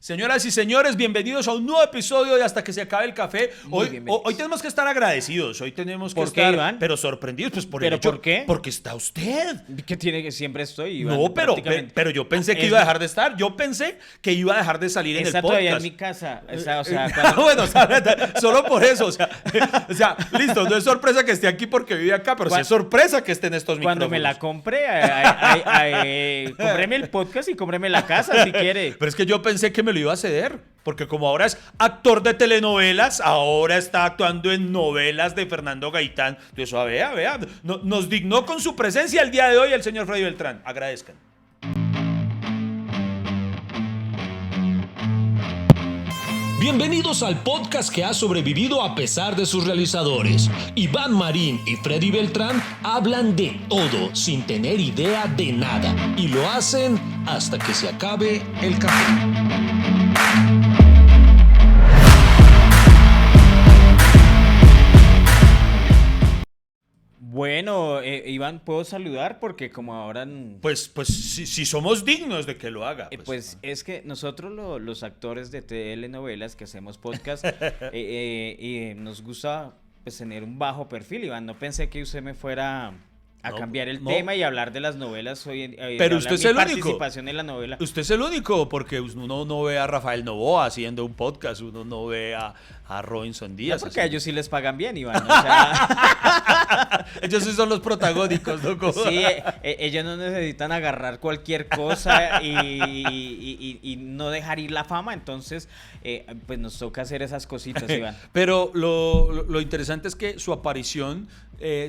Señoras y señores, bienvenidos a un nuevo episodio de Hasta que se acabe el café. Hoy tenemos que estar agradecidos, hoy tenemos que ¿Por qué, estar, Iván? pero sorprendidos, pues por ¿Pero el hecho, por qué? porque está usted. ¿Qué tiene que siempre estoy, Iván? No, pero yo pensé que iba a dejar de estar, yo pensé que iba a dejar de salir en el Está podcast. todavía en mi casa. O sea, cuando... Bueno, solo por eso, o sea, listo, no es sorpresa que esté aquí porque vive acá, pero sí es sorpresa que esté en estos micrófonos. Cuando me la compré, cómpreme el podcast y cómpreme la casa si quiere. Pero es que yo pensé que me lo iba a ceder. Porque como ahora es actor de telenovelas, ahora está actuando en novelas de Fernando Gaitán. Entonces, vea, nos dignó con su presencia el día de hoy el señor Freddy Beltrán. Agradezcan. Bienvenidos al podcast que ha sobrevivido a pesar de sus realizadores. Iván Marín y Freddy Beltrán hablan de todo sin tener idea de nada. Y lo hacen hasta que se acabe el café. Bueno, Iván, ¿puedo saludar? Porque como ahora... Pues si somos dignos de que lo haga. Pues es que nosotros los actores de telenovelas que hacemos podcast nos gusta pues, tener un bajo perfil, Iván. No pensé que usted me fuera a cambiar el tema y hablar de las novelas hoy. Pero usted es el único. Participación en la novela. Usted es el único, porque uno no ve a Rafael Novoa haciendo un podcast, uno no ve a Robinson Díaz. No, porque a ellos sí les pagan bien, Iván. O sea... ellos sí son los protagónicos, ¿no? Sí, ellos no necesitan agarrar cualquier cosa y no dejar ir la fama, entonces pues nos toca hacer esas cositas, Iván. Pero lo interesante es que su aparición,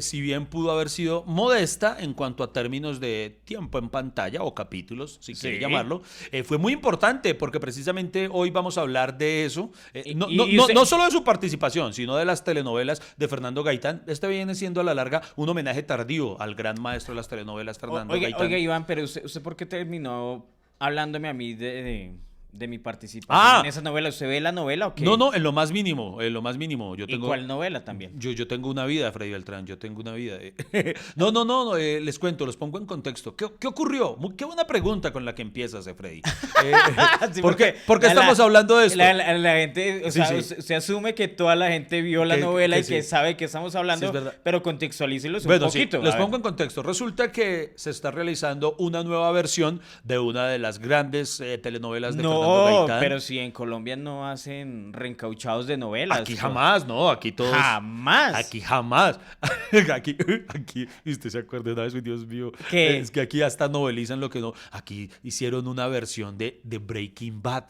si bien pudo haber sido modesta en cuanto a términos de tiempo en pantalla o capítulos, si quiere llamarlo, fue muy importante porque precisamente hoy vamos a hablar de eso. No solo de su participación, sino de las telenovelas de Fernando Gaitán. Este viene siendo a la larga un homenaje tardío al gran maestro de las telenovelas, Fernando Gaitán. Oiga, Iván, pero usted ¿por qué terminó hablándome a mí de mi participación en esa novela? ¿Usted ve la novela o qué? No, en lo más mínimo, Yo tengo, ¿Y cuál novela también? Yo tengo una vida, Freddy Beltrán, yo tengo una vida. Les cuento, los pongo en contexto. ¿Qué ocurrió? Qué buena pregunta con la que empiezas, Freddy. Sí, ¿Por qué estamos hablando de esto? La gente, o sea, usted asume que toda la gente vio la novela y que sabe que estamos hablando, pero contextualícelos un poquito. Les pongo en contexto. Resulta que se está realizando una nueva versión de una de las grandes telenovelas de Fernando Gaitán. Pero si en Colombia no hacen reencauchados de novelas. Aquí jamás, ¿no? Aquí todos... ¡Jamás! Aquí jamás. aquí, usted se acuerda una vez, Dios mío. ¿Qué? Es que aquí hasta novelizan lo que no. Aquí hicieron una versión de Breaking Bad.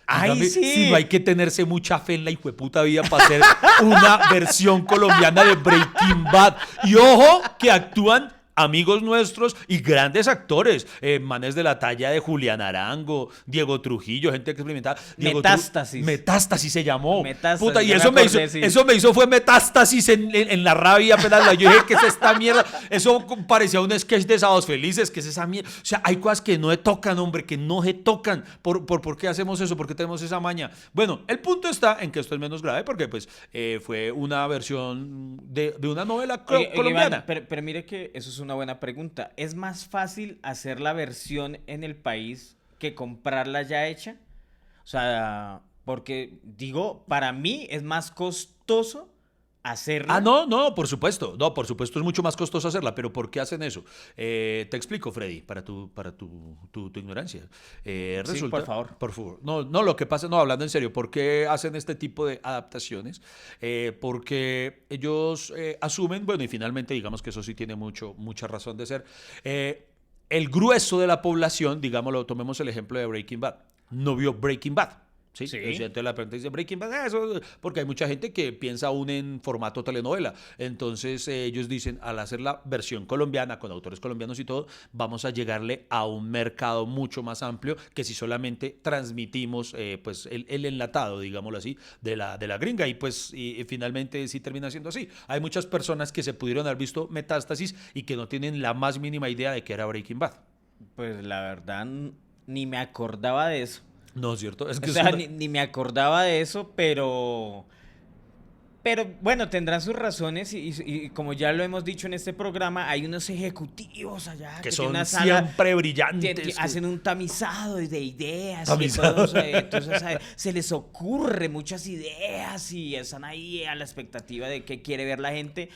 ¡Ay, Dígame, sí! si no hay que tenerse mucha fe en la hijueputa vida para hacer una versión colombiana de Breaking Bad. Y ojo, que actúan amigos nuestros y grandes actores, manes de la talla de Julián Arango, Diego Trujillo, gente experimentada. Metástasis se llamó. Metástasis, puta, y eso me hizo fue metástasis en la rabia apenas yo dije, ¿qué es esta mierda? Eso parecía un sketch de Sábados Felices, ¿qué es esa mierda? O sea, hay cosas que no se tocan, hombre, que no se tocan. ¿Por qué hacemos eso? ¿Por qué tenemos esa maña? Bueno, el punto está en que esto es menos grave porque pues fue una versión de una novela colombiana. Iván, pero mire que eso es una buena pregunta. ¿Es más fácil hacer la versión en el país que comprarla ya hecha? O sea, porque digo, para mí es más costoso hacerla. No, por supuesto. No, por supuesto es mucho más costoso hacerla, pero ¿por qué hacen eso? Te explico, Freddy, para tu ignorancia. Resulta, sí, por favor. Por favor. No, lo que pasa, hablando en serio, ¿por qué hacen este tipo de adaptaciones? Porque ellos asumen, bueno, y finalmente digamos que eso sí tiene mucha razón de ser, el grueso de la población, digámoslo, tomemos el ejemplo de Breaking Bad, no vio Breaking Bad. Sí. Entonces la pregunta dice Breaking Bad, eso, porque hay mucha gente que piensa aún en formato telenovela. Entonces ellos dicen, al hacer la versión colombiana con autores colombianos y todo, vamos a llegarle a un mercado mucho más amplio que si solamente transmitimos pues el enlatado, digámoslo así, de la gringa. Y pues finalmente sí termina siendo así. Hay muchas personas que se pudieron haber visto Metástasis y que no tienen la más mínima idea de que era Breaking Bad. Pues la verdad ni me acordaba de eso. No, ¿cierto? Es que ni me acordaba de eso, pero Pero bueno, tendrán sus razones y como ya lo hemos dicho en este programa, hay unos ejecutivos allá Que tienen son una sala, siempre brillantes. que- hacen un tamizado de ideas. Tamizado. Entonces se les ocurre muchas ideas y están ahí a la expectativa de qué quiere ver la gente.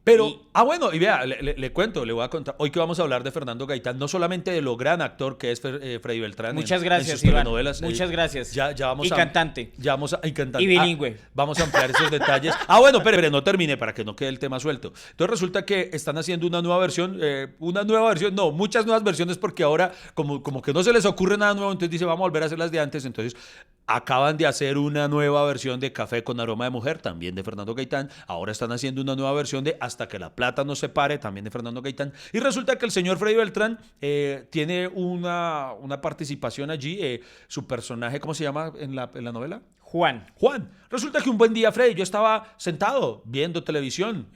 Pero, Y- bueno, y vea, le cuento, le voy a contar. Hoy que vamos a hablar de Fernando Gaitán, no solamente de lo gran actor que es Freddy Beltrán Muchas en gracias, sus Iván. telenovelas. Muchas gracias. Ya vamos Y a... cantante. Ya vamos a... Y cantante. Y bilingüe. Vamos a ampliar esos detalles. Bueno, pero no termine para que no quede el tema suelto. Entonces resulta que están haciendo una nueva versión, no, muchas nuevas versiones porque ahora como que no se les ocurre nada nuevo, entonces dice, vamos a volver a hacer las de antes, entonces acaban de hacer una nueva versión de Café con aroma de mujer, también de Fernando Gaitán. Ahora están haciendo una nueva versión de Hasta que la plata nos separe, también de Fernando Gaitán. Y resulta que el señor Freddy Beltrán tiene una participación allí. Su personaje, ¿cómo se llama en la novela? Juan. Juan. Resulta que un buen día, Freddy, yo estaba sentado viendo televisión,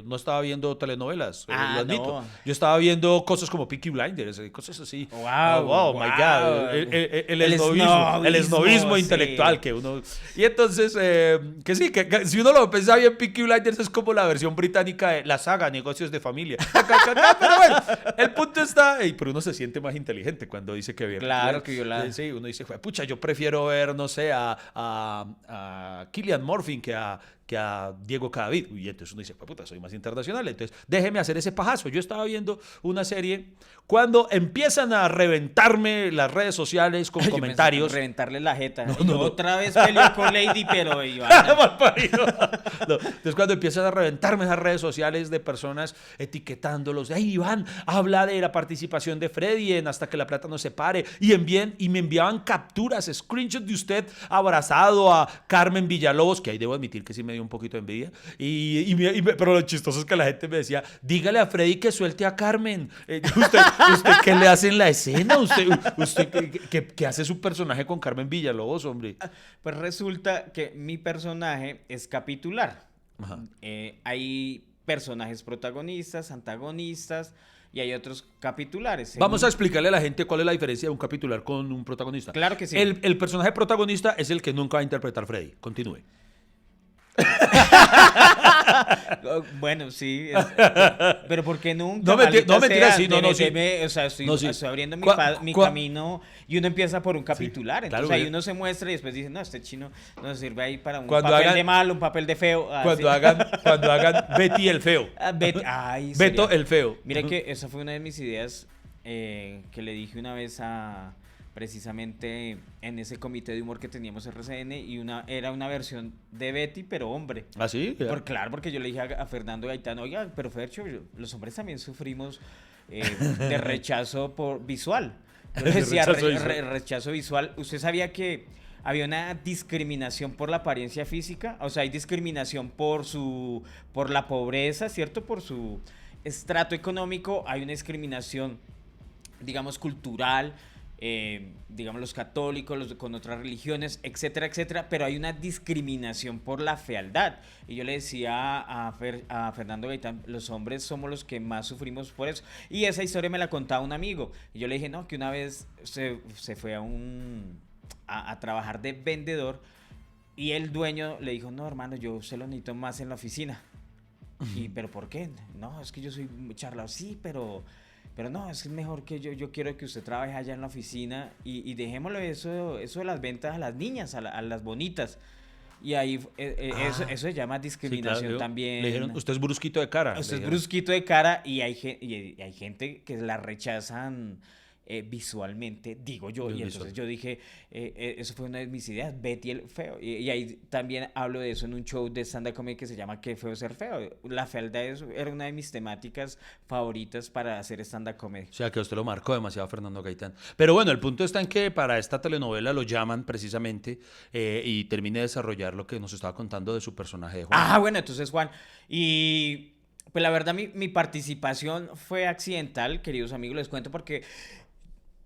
no estaba viendo telenovelas, lo admito. No. Yo estaba viendo cosas como Peaky Blinders, cosas así. Wow, Oh, my God. El esnovismo sí. intelectual que uno... Y entonces, que sí, que si uno lo piensa bien, Peaky Blinders es como la versión británica de la saga Negocios de Familia. Pero bueno, el punto está... Pero uno se siente más inteligente cuando dice que ve Peaky Claro Blinders. que yo la... Sí, uno dice, pucha, yo prefiero ver, no sé, a Cillian Murphy que a Diego Cadavid. Y entonces uno dice, puta, soy más internacional. Entonces, déjeme hacer ese pajazo. Yo estaba viendo una serie cuando empiezan a reventarme las redes sociales con Yo pensé comentarios. en reventarle la jeta. No, Y no. otra vez peleó con Lady, pero Iván... Malparido. No, entonces cuando empiezan a reventarme esas redes sociales de personas etiquetándolos, hey Iván, habla de la participación de Freddy en Hasta que la plata nos separe, y me enviaban capturas, screenshots de usted abrazado a Carmen Villalobos, que ahí debo admitir que sí me dio un poquito de envidia, pero lo chistoso es que la gente me decía, dígale a Freddy que suelte a Carmen. ¿Usted qué le hace en la escena? ¿Usted qué hace su personaje con Carmen Villalobos, hombre? Pues resulta que mi personaje es capitular. Ajá. Hay personajes protagonistas, antagonistas y hay otros capitulares. Vamos a explicarle a la gente cuál es la diferencia de un capitular con un protagonista. Claro que sí. El personaje protagonista es el que nunca va a interpretar Freddy. Continúe. Bueno, sí. Pero ¿por qué nunca? No, Maldita mentira, sea, sí, sí. O sea, estoy, No, sí. estoy abriendo mi Cua- camino y uno empieza por un capitular. claro, Entonces ahí güey. uno se muestra y después dice, no, este chino nos sirve ahí para un Cuando papel hagan- de malo, un papel de feo. Cuando así. hagan Betty el feo. Ay, Beto sería- el feo. Mira que esa fue una de mis ideas que le dije una vez precisamente en ese comité de humor que teníamos RCN y era una versión de Betty, pero hombre. ¿Ah, sí? Claro, porque yo le dije a Fernando Gaitán, oiga, pero Fercho, los hombres también sufrimos de rechazo visual. Yo le De decía, rechazo visual. rechazo visual. ¿Usted sabía que había una discriminación por la apariencia física? O sea, hay discriminación por la pobreza, ¿cierto? Por su estrato económico, hay una discriminación, digamos, cultural, digamos, los católicos, los con otras religiones, etcétera, etcétera, pero hay una discriminación por la fealdad. Y yo le decía a Fernando Gaitán, los hombres somos los que más sufrimos por eso. Y esa historia me la contaba un amigo. Y yo le dije, no, que una vez se fue a trabajar de vendedor y el dueño le dijo, no, hermano, yo se lo necesito más en la oficina. ¿Pero por qué? No, es que yo soy charlado. Sí, pero no, es mejor que yo quiero que usted trabaje allá en la oficina y dejémoslo eso de las ventas a las niñas, a las bonitas. Y ahí eso se llama discriminación, Sí, claro. también. Le dijeron, usted es brusquito de cara. Usted le es dijeron. brusquito de cara y hay gente que la rechazan visualmente, digo yo. Y entonces yo dije, eso fue una de mis ideas, Betty el feo. Y ahí también hablo de eso en un show de stand-up comedy que se llama Qué feo ser feo. La fealdad era una de mis temáticas favoritas para hacer stand-up comedy. O sea, que usted lo marcó demasiado, Fernando Gaitán. Pero bueno, el punto está en que para esta telenovela lo llaman precisamente y termine de desarrollar lo que nos estaba contando de su personaje de Juan. Ah, bueno, entonces Juan, y pues la verdad mi participación fue accidental, queridos amigos, les cuento porque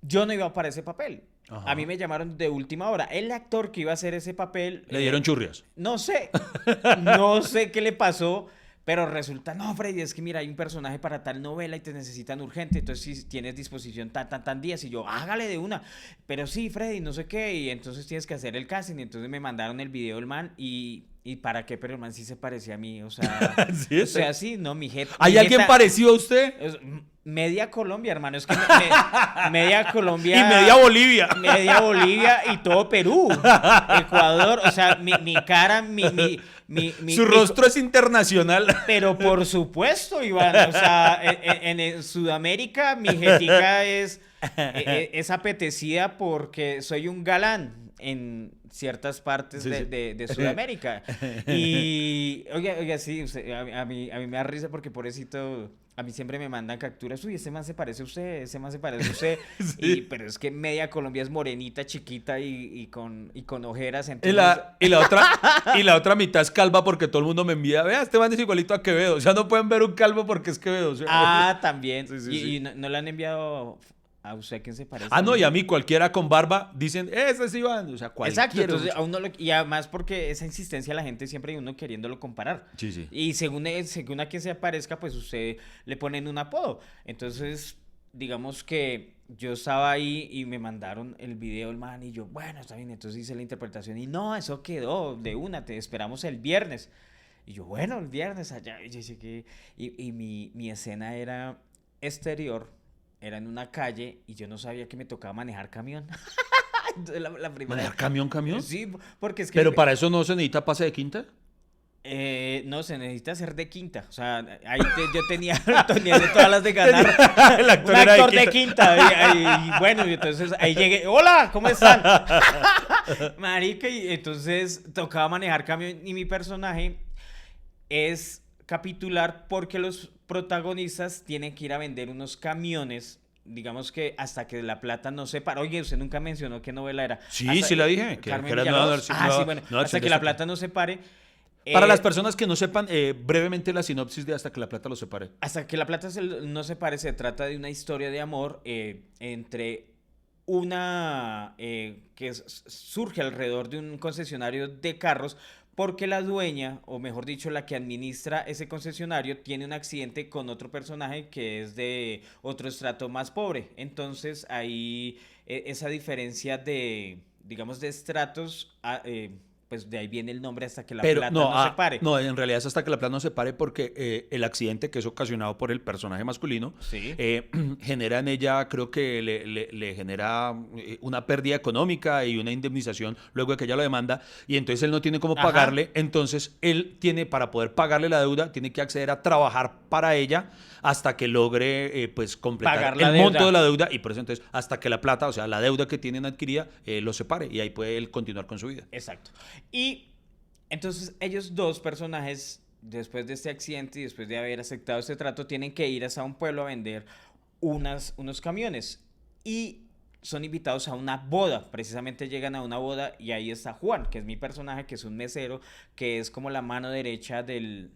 yo no iba para ese papel. Ajá. A mí me llamaron de última hora. El actor que iba a hacer ese papel... Le dieron churrias. No sé qué le pasó, pero resulta, no, Freddy, es que mira, hay un personaje para tal novela y te necesitan urgente, entonces si tienes disposición tan días, y yo, hágale de una, pero sí, Freddy, no sé qué, y entonces tienes que hacer el casting, y entonces me mandaron el video del man, y ¿Y para qué? Pero el man sí se parecía a mí, o sea... ¿Sí? O sea, sí, no, mi jeta... ¿Hay alguien parecido a usted? Media Colombia, hermano, es que media Colombia... Y media Bolivia. Media Bolivia y todo Perú, Ecuador, o sea, mi cara, Su rostro es internacional. Pero por supuesto, Iván, o sea, en Sudamérica mi jetica es apetecida porque soy un galán en ciertas partes Sí, sí. de Sudamérica. Y, oiga, sí, a mí me da risa porque pobrecito... A mí siempre me mandan capturas, uy, ese man se parece a usted, ese man se parece a usted. Sí. Pero es que media Colombia es morenita, chiquita y con ojeras. Entonces... Y la otra mitad es calva porque todo el mundo me envía, vea, este man es igualito a Quevedo. O sea, no pueden ver un calvo porque es Quevedo. O sea, Ah, también. Sí, sí, y sí. y no le han enviado a usted a quién se parece. no, y a mí cualquiera con barba dicen, ese es Iván. O sea, cualquiera. Exacto, entonces a uno y además porque esa insistencia la gente siempre hay uno queriéndolo comparar. Sí, sí. Y según a quien se aparezca, pues usted le ponen un apodo. Entonces, digamos que yo estaba ahí y me mandaron el video el man y yo, bueno, está bien, entonces hice la interpretación y no, eso quedó de una, te esperamos el viernes. Y yo, bueno, el viernes allá. Y yo dije que... Y mi escena era exterior, era en una calle y yo no sabía que me tocaba manejar camión. Entonces, la primera... ¿Manejar camión? Sí, porque es que... Pero para eso no se necesita pase de quinta. No, se necesita ser de quinta. O sea, ahí yo tenía de todas las de ganar. El actor Un era actor de quinta. Y bueno, y entonces ahí llegué. ¡Hola! ¿Cómo están? Marica, y entonces tocaba manejar camión. Y mi personaje es capitular porque los protagonistas tienen que ir a vender unos camiones. Digamos que hasta que la plata no se para. Oye, usted nunca mencionó qué novela era. Sí, sí la dije. Carmen era Villalobos. sí, Bueno. Hasta que la plata no se pare. Para las personas que no sepan, brevemente la sinopsis de Hasta que la plata lo separe. Hasta que la plata no se pare, se trata de una historia de amor entre una que surge alrededor de un concesionario de carros porque la dueña, o mejor dicho, la que administra ese concesionario, tiene un accidente con otro personaje que es de otro estrato más pobre. Entonces ahí esa diferencia de, digamos, de estratos... pues de ahí viene el nombre Hasta que la plata no se pare. No, en realidad es Hasta que la plata no se pare porque el accidente que es ocasionado por el personaje masculino Sí. genera en ella, creo que le genera una pérdida económica y una indemnización luego de que ella lo demanda y entonces él no tiene cómo pagarle, entonces él tiene, para poder pagarle la deuda, tiene que acceder a trabajar para ella hasta que logre pues completar el monto de la deuda y por eso entonces Hasta que la plata, o sea, la deuda que tienen adquirida, lo separe y ahí puede él continuar con su vida. Exacto. Y entonces ellos dos personajes, después de este accidente y después de haber aceptado este trato, tienen que ir hasta un pueblo a vender unos camiones. Y son invitados a una boda. Precisamente llegan a una boda y ahí está Juan, que es mi personaje, que es un mesero, que es como la mano derecha de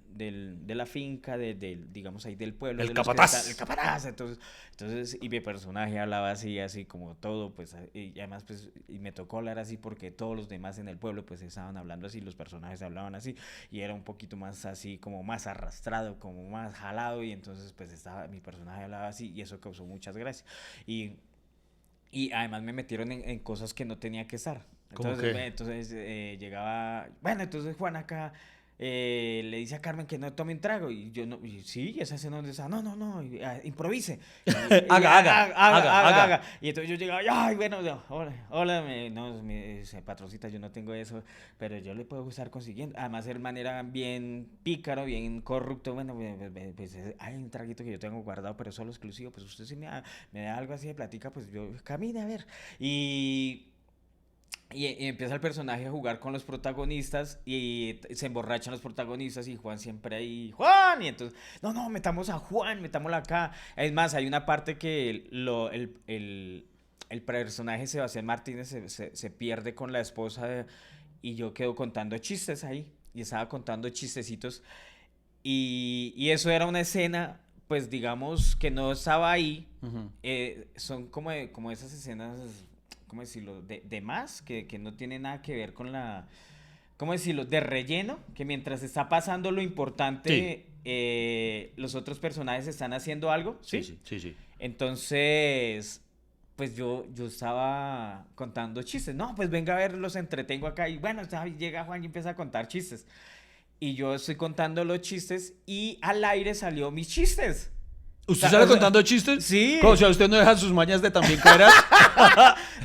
la finca, digamos ahí del pueblo. El capataz. El capataz. Entonces, y mi personaje hablaba así como todo, pues, y además, pues, y me tocó hablar así porque todos los demás en el pueblo, pues, estaban hablando así, los personajes hablaban así, y era un poquito más así, como más arrastrado, como más jalado, y entonces, pues, mi personaje hablaba así, y eso causó muchas gracias. Y además me metieron en cosas que no tenía que estar. Entonces llegaba, bueno, entonces Juan acá le dice a Carmen que no tome un trago. Y yo no, y sí, esa escena donde está, no, improvise. Haga. Y entonces yo llegaba, ay, bueno, hola, patroncita, yo no tengo eso, pero yo le puedo estar consiguiendo. Además, el man era bien pícaro, bien corrupto. Bueno, pues hay un traguito que yo tengo guardado, pero solo exclusivo. Pues usted si me da algo así de platica, pues yo camine a ver. Y empieza el personaje a jugar con los protagonistas y se emborrachan los protagonistas y Juan siempre ahí, ¡Juan! Y entonces, no, metamos a Juan, metámoslo acá. Es más, hay una parte que el personaje Sebastián Martínez se pierde con la esposa y yo quedo contando chistes ahí. Y estaba contando chistecitos y eso era una escena, pues digamos que no estaba ahí. Son como esas escenas... ¿cómo decirlo? De más, que no tiene nada que ver con la... ¿Cómo decirlo? De relleno, que mientras está pasando lo importante, los otros personajes están haciendo algo, ¿sí? Sí. Entonces, pues yo estaba contando chistes. No, pues venga a ver, los entretengo acá. Y bueno, llega Juan y empieza a contar chistes. Y yo estoy contando los chistes y al aire salió mis chistes. ¿Usted sale contando chistes? Sí. O sea, usted no deja sus mañas de también caerás.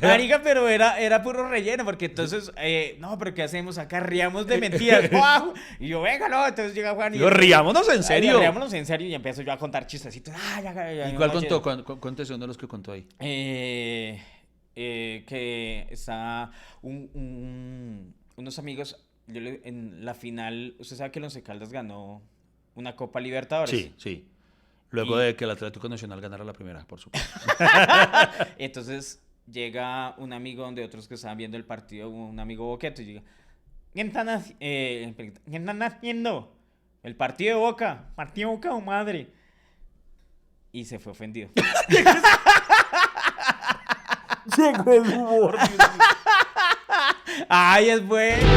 Marica, pero era puro relleno, porque entonces, no, pero ¿qué hacemos acá? Riamos de mentiras. ¡Guau! Y yo, venga, no, entonces llega Juan y... Digo, riámonos en serio. Riámonos en serio y empiezo yo a contar chistecitos. ¿Y cuál contó? Cuéntese uno de los que contó ahí. Que está unos amigos, en la final, usted sabe que el Once Caldas ganó una Copa Libertadores. Sí, sí. Luego de que el Atlético Nacional ganara la primera, por supuesto. Entonces llega un amigo donde otros que estaban viendo el partido, un amigo boqueto, y llega, ¿qué están haciendo? El partido de Boca. ¿Partido de Boca o madre? Y se fue ofendido. ¡Ay, es bueno!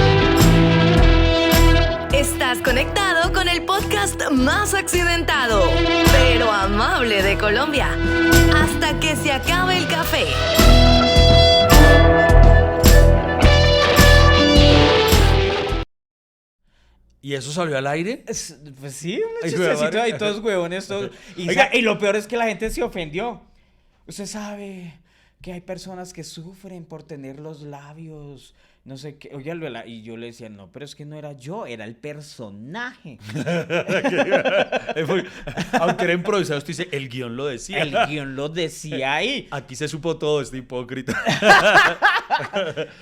Estás conectado con el podcast más accidentado, pero amable de Colombia. Hasta que se acabe el café. ¿Y eso salió al aire? Pues sí, unos Ay, chistecitos madre. ahí, todos huevones, todos. Oiga. Y lo peor es que la gente se ofendió. Usted sabe que hay personas que sufren por tener los labios, no sé qué. Oye, y yo le decía, no, pero es que no era yo, era el personaje. Aunque era improvisado, usted dice, el guión lo decía. El guión lo decía ahí. Aquí se supo todo este hipócrita.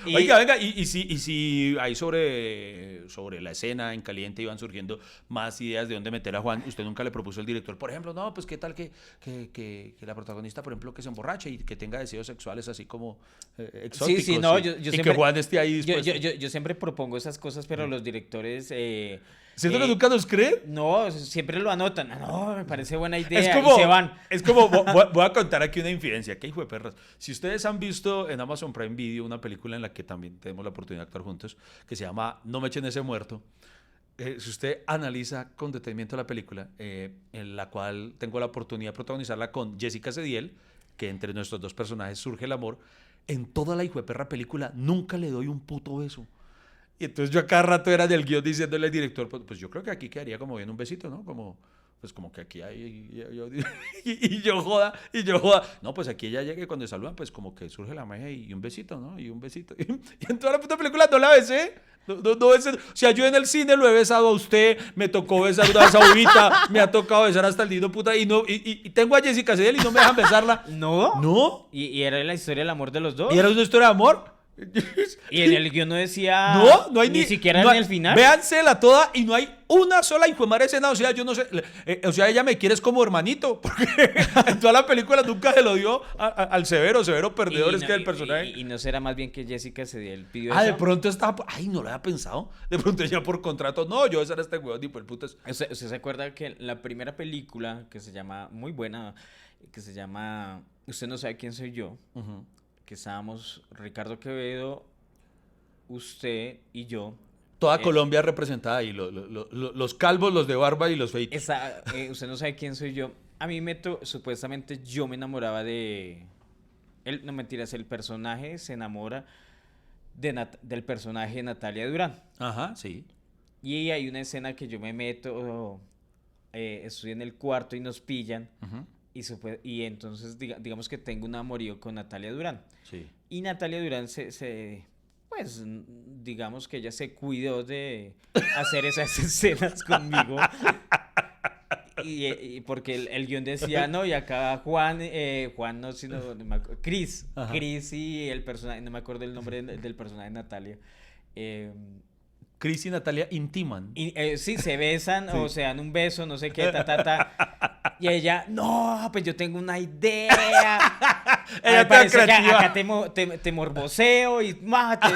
Y- Oiga, venga, y si ahí sobre la escena en caliente iban surgiendo más ideas de dónde meter a Juan, usted nunca le propuso al director, por ejemplo, no, pues qué tal que la protagonista, por ejemplo, que se emborrache y que tenga deseos sexuales así como exóticos. Sí, no, y, yo y siempre- que Juan esté ahí Yo, dispuesto. yo siempre propongo esas cosas, pero los directores... ¿Siento que nunca nos creen? No, siempre lo anotan. No, me parece buena idea. Es Y como, se van. voy a contar aquí una infidencia, que hijo de perras. Si ustedes han visto en Amazon Prime Video una película en la que también tenemos la oportunidad de actuar juntos, que se llama No me echen ese muerto, si usted analiza con detenimiento la película, en la cual tengo la oportunidad de protagonizarla con Jessica Cediel, que entre nuestros dos personajes surge el amor, en toda la hijo de perra película nunca le doy un puto beso. Y entonces yo a cada rato era del guión diciéndole al director, pues yo creo que aquí quedaría como bien un besito, ¿no? Pues como que aquí hay... Y yo joda. No, pues aquí ella llega y cuando saludan, pues como que surge la magia y un besito, ¿no? Y un besito. Y en toda la puta película no la besé. No besé. O sea, yo en el cine lo he besado a usted, me tocó besar una vez a Ubita, me ha tocado besar hasta el nido puta, y tengo a Jessica Cediel y no me dejan besarla. No. ¿No? Y era la historia del amor de los dos. ¿Y era una historia de amor? Y en el guión no decía. No hay ni siquiera no en hay- el final. Véansela toda y no hay una sola hijo de madre escena. O sea, yo no sé. O sea, ella me quiere es como hermanito. Porque en toda la película nunca se lo dio al severo perdedor. Es que el personaje. Y no será más bien que Jessica Cediel pidió De eso. pronto estaba. Ay, no lo había pensado. De pronto ella por contrato. No, yo esa era este huevón. Tipo, el puto es. ¿Usted se acuerda que la primera película que se llama, muy buena, que se llama Usted no sabe quién soy yo? Ujú. Que estábamos Ricardo Quevedo, usted y yo. Toda Colombia representada ahí. Los calvos, los de barba y los feitos. Usted no sabe quién soy yo. A mí supuestamente yo me enamoraba de... No mentiras, el personaje se enamora del personaje de Natalia Durán. Ajá, sí. Y hay una escena que yo me meto, estoy en el cuarto y nos pillan. Ujú. Y entonces digamos que tengo un amorío con Natalia Durán. Sí. Y Natalia Durán pues digamos que ella se cuidó de hacer esas escenas conmigo. Y porque el guión decía, no, y acá Juan no, sino Cris. Ajá. Cris y el personaje, no me acuerdo el nombre del personaje de Natalia. Cris y Natalia intiman. Sí, se besan o se dan un beso, no sé qué, Y ella, no, pues yo tengo una idea. Ella Me parece tan que creativa. acá te morboseo y mate.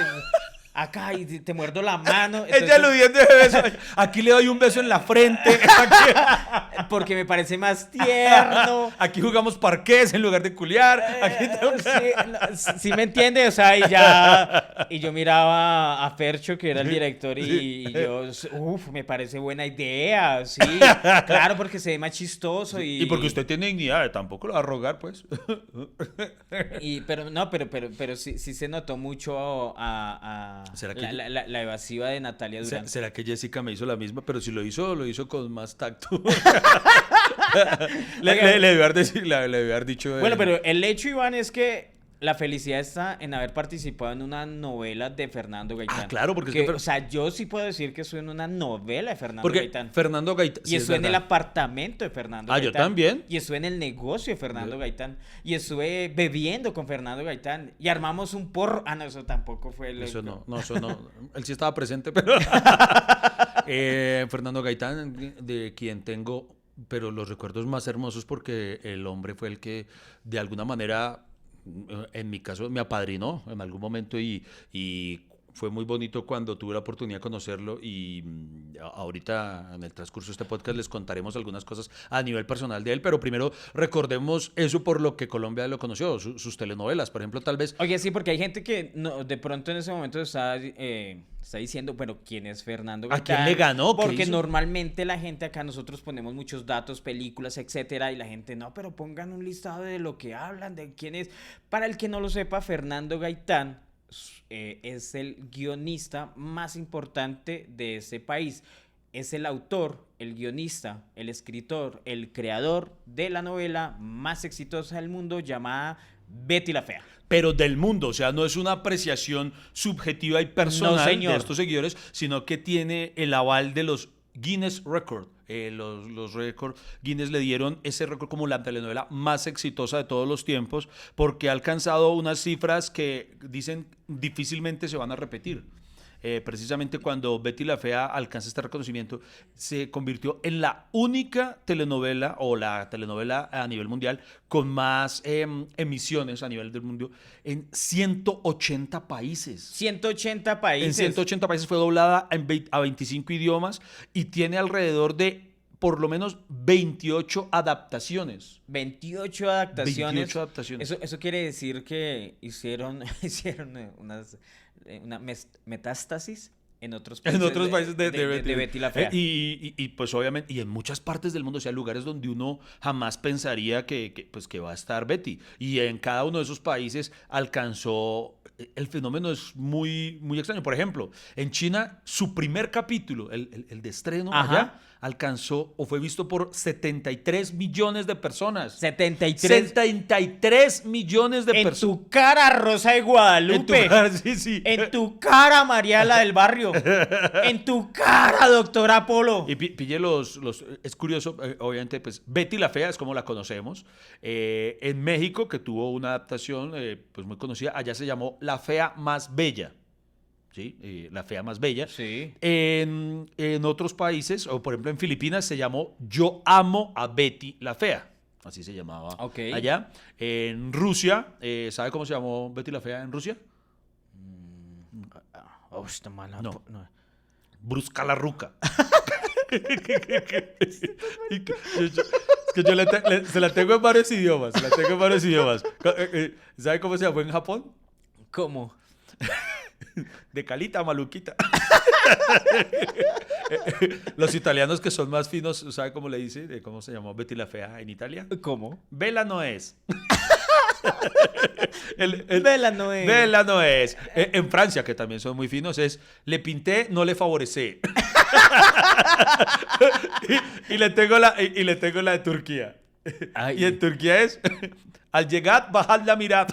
acá y te muerdo la mano. Ella aludiendo de beso. Aquí le doy un beso en la frente. Porque me parece más tierno. Aquí jugamos parqués en lugar de culiar. Aquí Sí me entiende, o sea, y yo miraba a Fercho, que era el director, y yo, me parece buena idea, sí, claro, porque se ve más chistoso y porque usted tiene dignidad, tampoco lo va a rogar, pues. Pero sí se notó mucho ¿Será que la evasiva de Natalia Durán. ¿Será que Jessica me hizo la misma? Pero si lo hizo con más tacto. le debió haber dicho. Bueno, pero el hecho, Iván, es que la felicidad está en haber participado en una novela de Fernando Gaitán. Claro, porque o sea, yo sí puedo decir que estoy en una novela de Fernando Gaitán. Fernando Gaitán. Y estuve en el apartamento de Fernando Gaitán. Yo también. Y estuve en el negocio de Fernando Gaitán. Y estuve bebiendo con Fernando Gaitán. Y armamos un porro. No, eso tampoco fue eso no. Él sí estaba presente, pero. Fernando Gaitán, de quien tengo, pero los recuerdos más hermosos, porque el hombre fue el que, de alguna manera, en mi caso, me apadrinó en algún momento y fue muy bonito cuando tuve la oportunidad de conocerlo, y ahorita en el transcurso de este podcast les contaremos algunas cosas a nivel personal de él, pero primero recordemos eso por lo que Colombia lo conoció, sus telenovelas, por ejemplo, tal vez. Oye, sí, porque hay gente que de pronto en ese momento está diciendo, bueno, ¿quién es Fernando Gaitán? ¿A quién le ganó? Porque normalmente la gente acá, nosotros ponemos muchos datos, películas, etcétera, y la gente, no, pero pongan un listado de lo que hablan, de quién es. Para el que no lo sepa, Fernando Gaitán es el guionista más importante de ese país. Es el autor, el guionista, el escritor, el creador de la novela más exitosa del mundo llamada Betty la Fea. Pero del mundo, o sea, no es una apreciación subjetiva y personal de estos seguidores, sino que tiene el aval de los Guinness Record. Los récords Guinness le dieron ese récord como la telenovela más exitosa de todos los tiempos, porque ha alcanzado unas cifras que dicen difícilmente se van a repetir. Precisamente cuando Betty la Fea alcanza este reconocimiento, se convirtió en la única telenovela, o la telenovela a nivel mundial con más emisiones a nivel del mundo, en 180 países. 180 países. En 180 países, fue doblada a 25 idiomas y tiene alrededor de por lo menos 28 adaptaciones. 28 adaptaciones. 28 adaptaciones. Eso quiere decir que hicieron una metástasis en otros países, de Betty la Fea. Y pues obviamente, y en muchas partes del mundo, o sea, lugares donde uno jamás pensaría que va a estar Betty. Y en cada uno de esos países alcanzó. El fenómeno es muy, muy extraño. Por ejemplo, en China, su primer capítulo, el de estreno, allá, alcanzó o fue visto por 73 millones de personas. 73 millones de personas. En tu cara, Rosa de Guadalupe. En tu cara, sí. En tu cara, Mariala del Barrio. En tu cara, doctora Apolo. Y pille es curioso, obviamente, pues Betty la Fea es como la conocemos. En México, que tuvo una adaptación pues muy conocida, allá se llamó La Fea Más Bella. ¿Sí? La Fea Más Bella. Sí. En otros países, o por ejemplo en Filipinas, se llamó Yo Amo a Betty la Fea. Así se llamaba allá. En Rusia, ¿sabe cómo se llamó Betty la Fea en Rusia? Está mala. No. Brusca la Ruca. Es que yo se la tengo en varios idiomas. ¿Sabe cómo se llamó en Japón? ¿Cómo? De Calita a Maluquita. Los italianos, que son más finos, ¿sabe cómo le dice? ¿Cómo se llamó Betty la Fea en Italia? ¿Cómo? Vela no es. Vela no es. Vela no es. En Francia, que también son muy finos, es le pinté, no le favorecé. y le tengo la de Turquía. Ay. Y en Turquía es al llegar, bajad la mirada.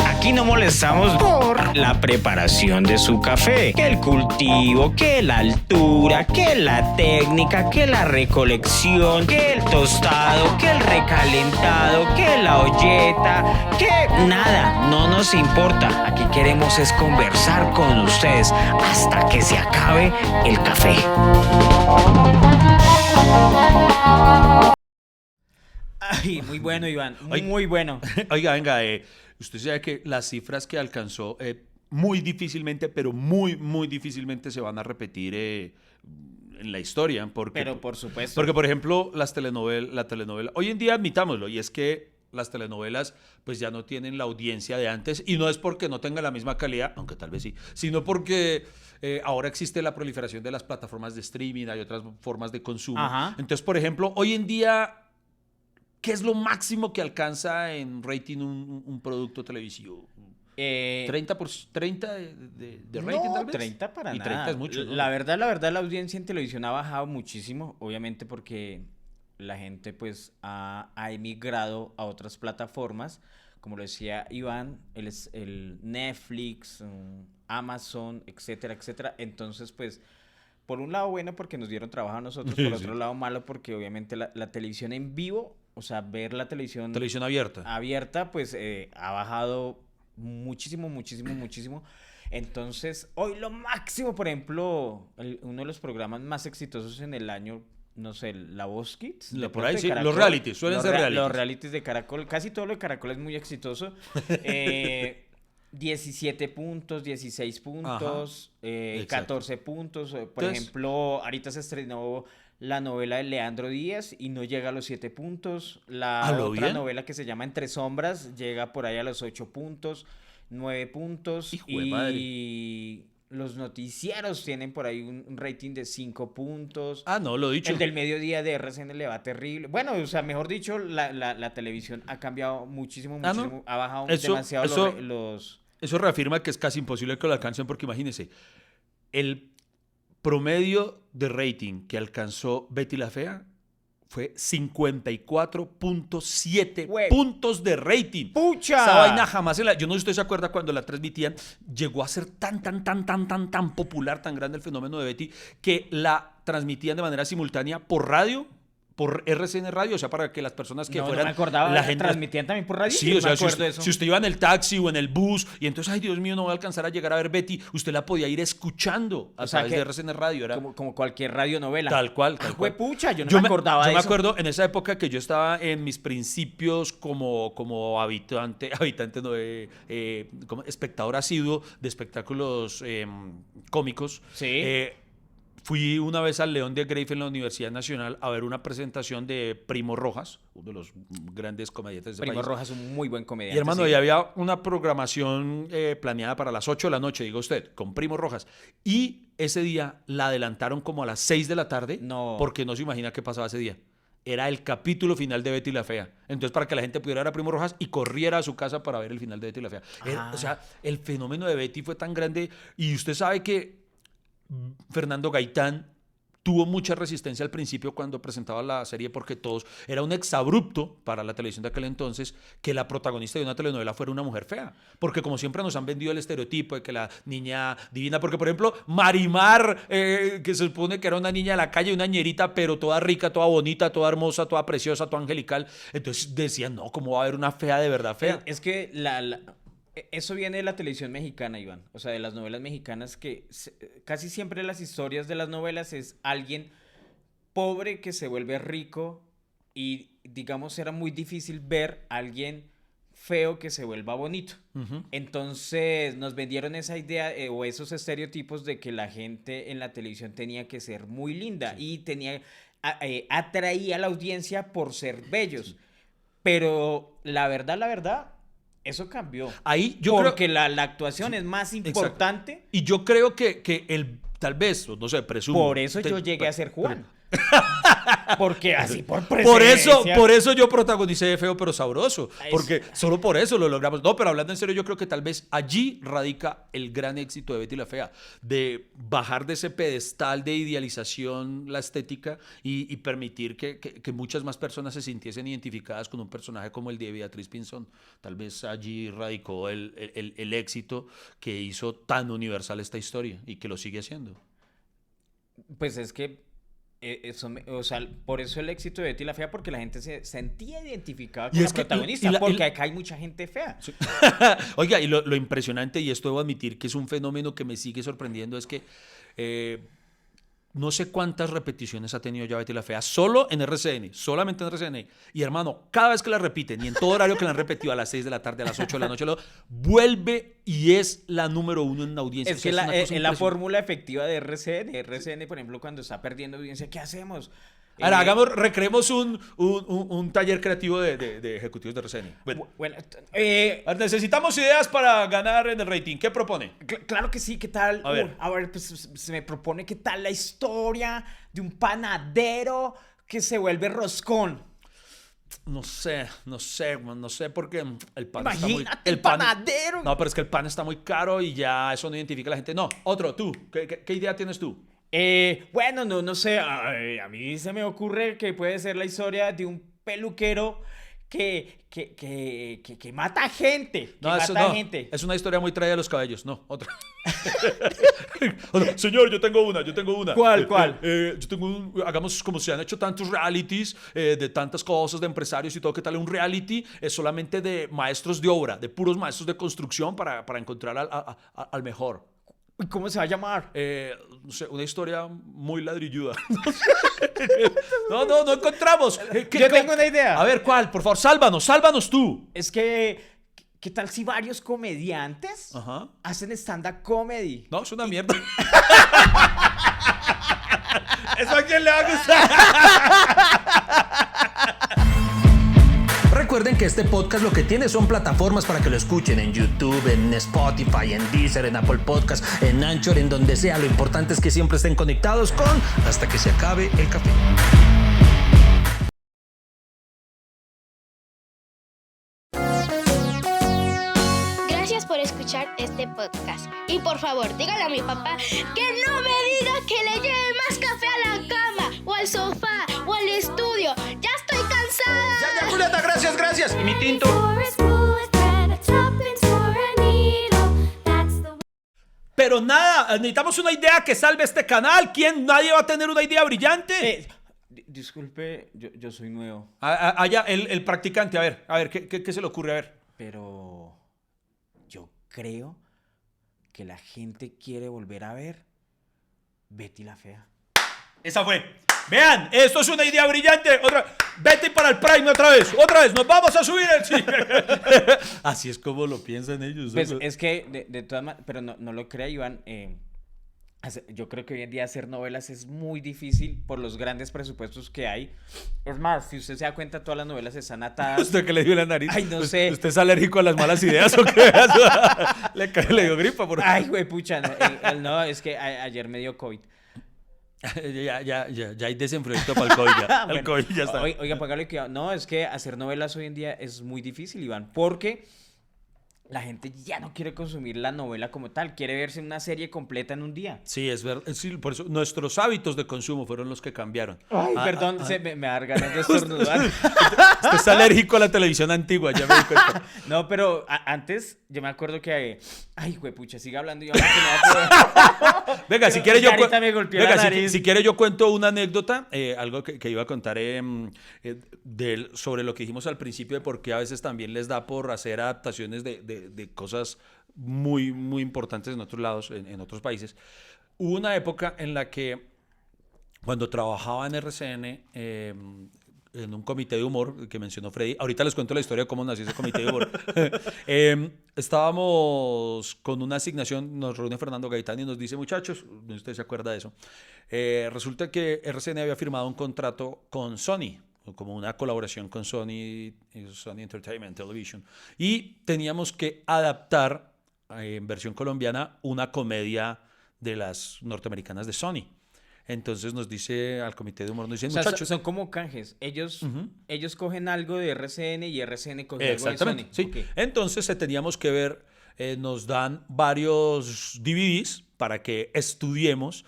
Aquí no molestamos por la preparación de su café, que el cultivo, que la altura, que la técnica, que la recolección, que el tostado, que el recalentado, que la olleta, que nada, no nos importa. Aquí queremos es conversar con ustedes hasta que se acabe el café. Ay, muy bueno, Iván, Ay. muy bueno. Oiga, venga, usted sabe que las cifras que alcanzó muy difícilmente, pero muy, muy difícilmente se van a repetir en la historia. Pero por supuesto. Porque, por ejemplo, la telenovela, hoy en día admitámoslo, y es que las telenovelas pues ya no tienen la audiencia de antes, y no es porque no tengan la misma calidad, aunque tal vez sí, sino porque ahora existe la proliferación de las plataformas de streaming, hay otras formas de consumo. Ajá. Entonces, por ejemplo, hoy en día, ¿qué es lo máximo que alcanza en rating un producto televisivo? 30 de rating, no, tal vez. 30 para y nada. 30 es mucho, ¿no? La verdad, la audiencia en televisión ha bajado muchísimo, obviamente porque la gente pues ha emigrado a otras plataformas, como lo decía Iván, el Netflix, Amazon, etcétera, etcétera. Entonces, pues, por un lado bueno porque nos dieron trabajo a nosotros, por otro lado malo porque obviamente la televisión en vivo, o sea, ver la televisión abierta, pues ha bajado muchísimo, muchísimo, muchísimo. Entonces, hoy lo máximo, por ejemplo, uno de los programas más exitosos en el año, no sé, La Voz Kids. Por ahí sí, los realities, suelen ser realities. Los realities de Caracol, casi todo lo de Caracol es muy exitoso. 17 puntos, 16 puntos, 14 puntos. Por ejemplo, ahorita se estrenó la novela de Leandro Díaz y no llega a los 7 puntos. La otra novela que se llama Entre Sombras llega por ahí a los 8 puntos, 9 puntos. Hijo de madre. Y los noticieros tienen por ahí un rating de 5 puntos. Ah, no, lo dicho. El del mediodía de RCN le va terrible. Bueno, o sea, mejor dicho, la televisión ha cambiado muchísimo, muchísimo. No. Ha bajado demasiado los... Eso reafirma que es casi imposible que lo alcancen porque imagínense, el promedio de rating que alcanzó Betty la Fea fue 54.7 puntos de rating. ¡Pucha! Esa vaina jamás yo no sé si usted se acuerda cuando la transmitían, llegó a ser tan popular, tan grande el fenómeno de Betty, que la transmitían de manera simultánea por radio, por RCN Radio, o sea, para que las personas que fueran... No me acordaba, la gente transmitían también por radio. Sí, o sea, si usted iba en el taxi o en el bus y entonces, ay, Dios mío, no voy a alcanzar a llegar a ver Betty, usted la podía ir escuchando a través de RCN Radio. Era como cualquier radionovela. Tal cual. Pucha, yo no me acordaba de eso. Yo me acuerdo en esa época que yo estaba en mis principios como habitante no, como espectador asiduo de espectáculos cómicos. Sí. Fui una vez al León de Greiff en la Universidad Nacional a ver una presentación de Primo Rojas, uno de los grandes comediantes de Primo país. Rojas es un muy buen comediante. Y hermano, ahí había una programación planeada para las 8 de la noche, diga usted, con Primo Rojas. Y ese día la adelantaron como a las 6 de la tarde, porque no se imagina qué pasaba ese día. Era el capítulo final de Betty la Fea. Entonces, para que la gente pudiera ver a Primo Rojas y corriera a su casa para ver el final de Betty la Fea. O sea, el fenómeno de Betty fue tan grande. Y usted sabe que Fernando Gaitán tuvo mucha resistencia al principio cuando presentaba la serie porque era un exabrupto para la televisión de aquel entonces que la protagonista de una telenovela fuera una mujer fea, porque como siempre nos han vendido el estereotipo de que la niña divina, porque por ejemplo Marimar, que se supone que era una niña de la calle, una ñerita, pero toda rica, toda bonita, toda hermosa, toda preciosa, toda angelical, entonces decían, no, ¿cómo va a haber una fea de verdad fea? Es que eso viene de la televisión mexicana, Iván. O sea, de las novelas mexicanas que casi siempre las historias de las novelas es alguien pobre que se vuelve rico y, digamos, era muy difícil ver a alguien feo que se vuelva bonito. Uh-huh. Entonces nos vendieron esa idea o esos estereotipos de que la gente en la televisión tenía que ser muy linda y atraía a la audiencia por ser bellos. Sí. Pero la verdad... Eso cambió. Ahí yo porque creo... la actuación es más importante. Exacto. Y yo creo que tal vez, no sé, presumo. Por eso yo llegué a ser Juan. Porque así por presencia. Por eso yo protagonicé de Feo pero Sabroso. Porque solo por eso lo logramos. No, pero hablando en serio, yo creo que tal vez allí radica el gran éxito de Betty la Fea. De bajar de ese pedestal de idealización la estética y permitir que muchas más personas se sintiesen identificadas con un personaje como el de Beatriz Pinzón. Tal vez allí radicó el éxito que hizo tan universal esta historia y que lo sigue haciendo. Pues es que o sea, por eso el éxito de Betty la Fea, porque la gente se sentía identificada con la protagonista, porque acá hay mucha gente fea. Sí. Oiga, y lo impresionante, y esto debo admitir que es un fenómeno que me sigue sorprendiendo, es que no sé cuántas repeticiones ha tenido ya Betty la Fea, solo en RCN, solamente en RCN. Y hermano, cada vez que la repiten, y en todo horario que la han repetido, a las 6 de la tarde, a las 8 de la noche, vuelve y es la número 1 en la audiencia. Es que es la fórmula efectiva de RCN. RCN, por ejemplo, cuando está perdiendo audiencia, ¿qué hacemos? Ahora, recreemos un taller creativo de ejecutivos de RCN. Bueno, necesitamos ideas para ganar en el rating. ¿Qué propone? Claro que sí, ¿qué tal? A ver. Pues se me propone qué tal la historia de un panadero que se vuelve roscón. No sé porque el pan está Imagínate, muy... el panadero. No, pero es que el pan está muy caro y ya eso no identifica a la gente. No, otro, tú. ¿Qué idea tienes tú? Bueno, no sé, a mí se me ocurre que puede ser la historia de un peluquero que mata gente. Gente. Es una historia muy traída de los cabellos. No, otra. Señor, yo tengo una. ¿Cuál? Hagamos como se han hecho tantos realities de tantas cosas, de empresarios y todo. ¿Qué tal un reality? Es solamente de maestros de obra, de puros maestros de construcción para encontrar al mejor. ¿Y cómo se va a llamar? No sé, una historia muy ladrilluda. No encontramos. Yo tengo una idea. A ver, ¿cuál? Por favor, sálvanos tú. Es que, ¿qué tal si varios comediantes Ajá. hacen stand-up comedy? No, es una mierda. ¿Eso a quién le va a gustar? Recuerden que este podcast lo que tiene son plataformas para que lo escuchen en YouTube, en Spotify, en Deezer, en Apple Podcasts, en Anchor, en donde sea. Lo importante es que siempre estén conectados con Hasta que se acabe el café. Gracias por escuchar este podcast. Y por favor, dígale a mi papá que no me diga que le lleve más café a la cama, o al sofá, o al estudio. ¡Ya estoy cansada! Ya, Julieta, gracias. Y mi tinto. Pero nada, necesitamos una idea que salve este canal. ¿Nadie va a tener una idea brillante? Disculpe, yo soy nuevo. Allá, el practicante, a ver, ¿qué se le ocurre? A ver. Pero yo creo que la gente quiere volver a ver Betty la Fea. Esa fue. Vean, esto es una idea brillante. Betty para el Prime otra vez. Nos vamos a subir el cine. Así es como lo piensan ellos. Pues es que, de todas maneras, pero no lo crea, Iván. Yo creo que hoy en día hacer novelas es muy difícil por los grandes presupuestos que hay. Es más, si usted se da cuenta, todas las novelas están atadas. ¿Usted qué le dio la nariz? Ay, no sé. ¿Usted es alérgico a las malas ideas o qué? Le dio gripa. Ay, güey, pucha. No, es que ayer me dio COVID. Ya hay desenfriamiento para el COVID. Bueno, el COVID ya está. Oiga, págale cuidado. No, es que hacer novelas hoy en día es muy difícil, Iván, porque la gente ya no quiere consumir la novela como tal, quiere verse una serie completa en un día. Sí, es verdad. Sí, por eso nuestros hábitos de consumo fueron los que cambiaron. Ay, perdón, me da ganas de estornudar. Usted es alérgico a la televisión antigua, ya me di cuenta. No, pero antes yo me acuerdo que... Ay, güey, pucha, siga hablando yo. Venga, si quiere yo... Si quiere yo cuento una anécdota, algo que iba a contar sobre lo que dijimos al principio de por qué a veces también les da por hacer adaptaciones de cosas muy, muy importantes en otros lados, en otros países. Hubo una época en la que cuando trabajaba en RCN, en un comité de humor que mencionó Freddy, ahorita les cuento la historia de cómo nació ese comité de humor. Estábamos con una asignación, nos reúne Fernando Gaitán y nos dice, muchachos, usted se acuerda de eso, resulta que RCN había firmado un contrato con Sony, como una colaboración con Sony Entertainment Television, y teníamos que adaptar en versión colombiana una comedia de las norteamericanas de Sony. Entonces nos dice al comité de humor, nos dicen, muchachos, son como canjes. Ellos cogen algo de RCN y RCN coge algo de Sony. Sí. Okay. Entonces teníamos que ver, nos dan varios DVDs para que estudiemos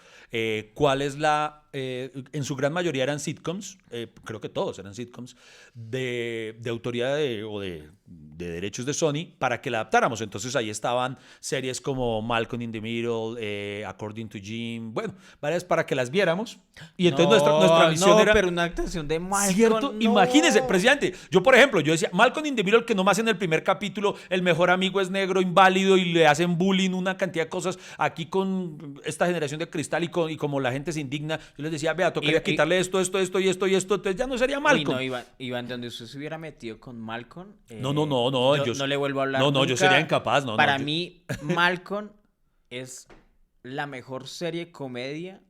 cuál es la en su gran mayoría eran sitcoms, creo que todos eran sitcoms, de autoría de derechos de Sony para que la adaptáramos. Entonces ahí estaban series como Malcolm in the Middle, According to Jim, bueno, varias para que las viéramos. Y entonces nuestra misión era... pero una actuación de Malcolm, ¿Cierto? no. Imagínense, presidente. Yo, por ejemplo, yo decía, Malcolm in the Middle, que nomás en el primer capítulo el mejor amigo es negro, inválido y le hacen bullying, una cantidad de cosas. Aquí con esta generación de cristal y como la gente se indigna, yo les decía, vea, tocaría quitarle esto y esto y esto, entonces ya no sería Malcolm. Uy, no, Iván, donde usted se hubiera metido con Malcolm... No, yo no le vuelvo a hablar No, nunca. yo sería incapaz. Para mí, Malcolm es la mejor serie comedia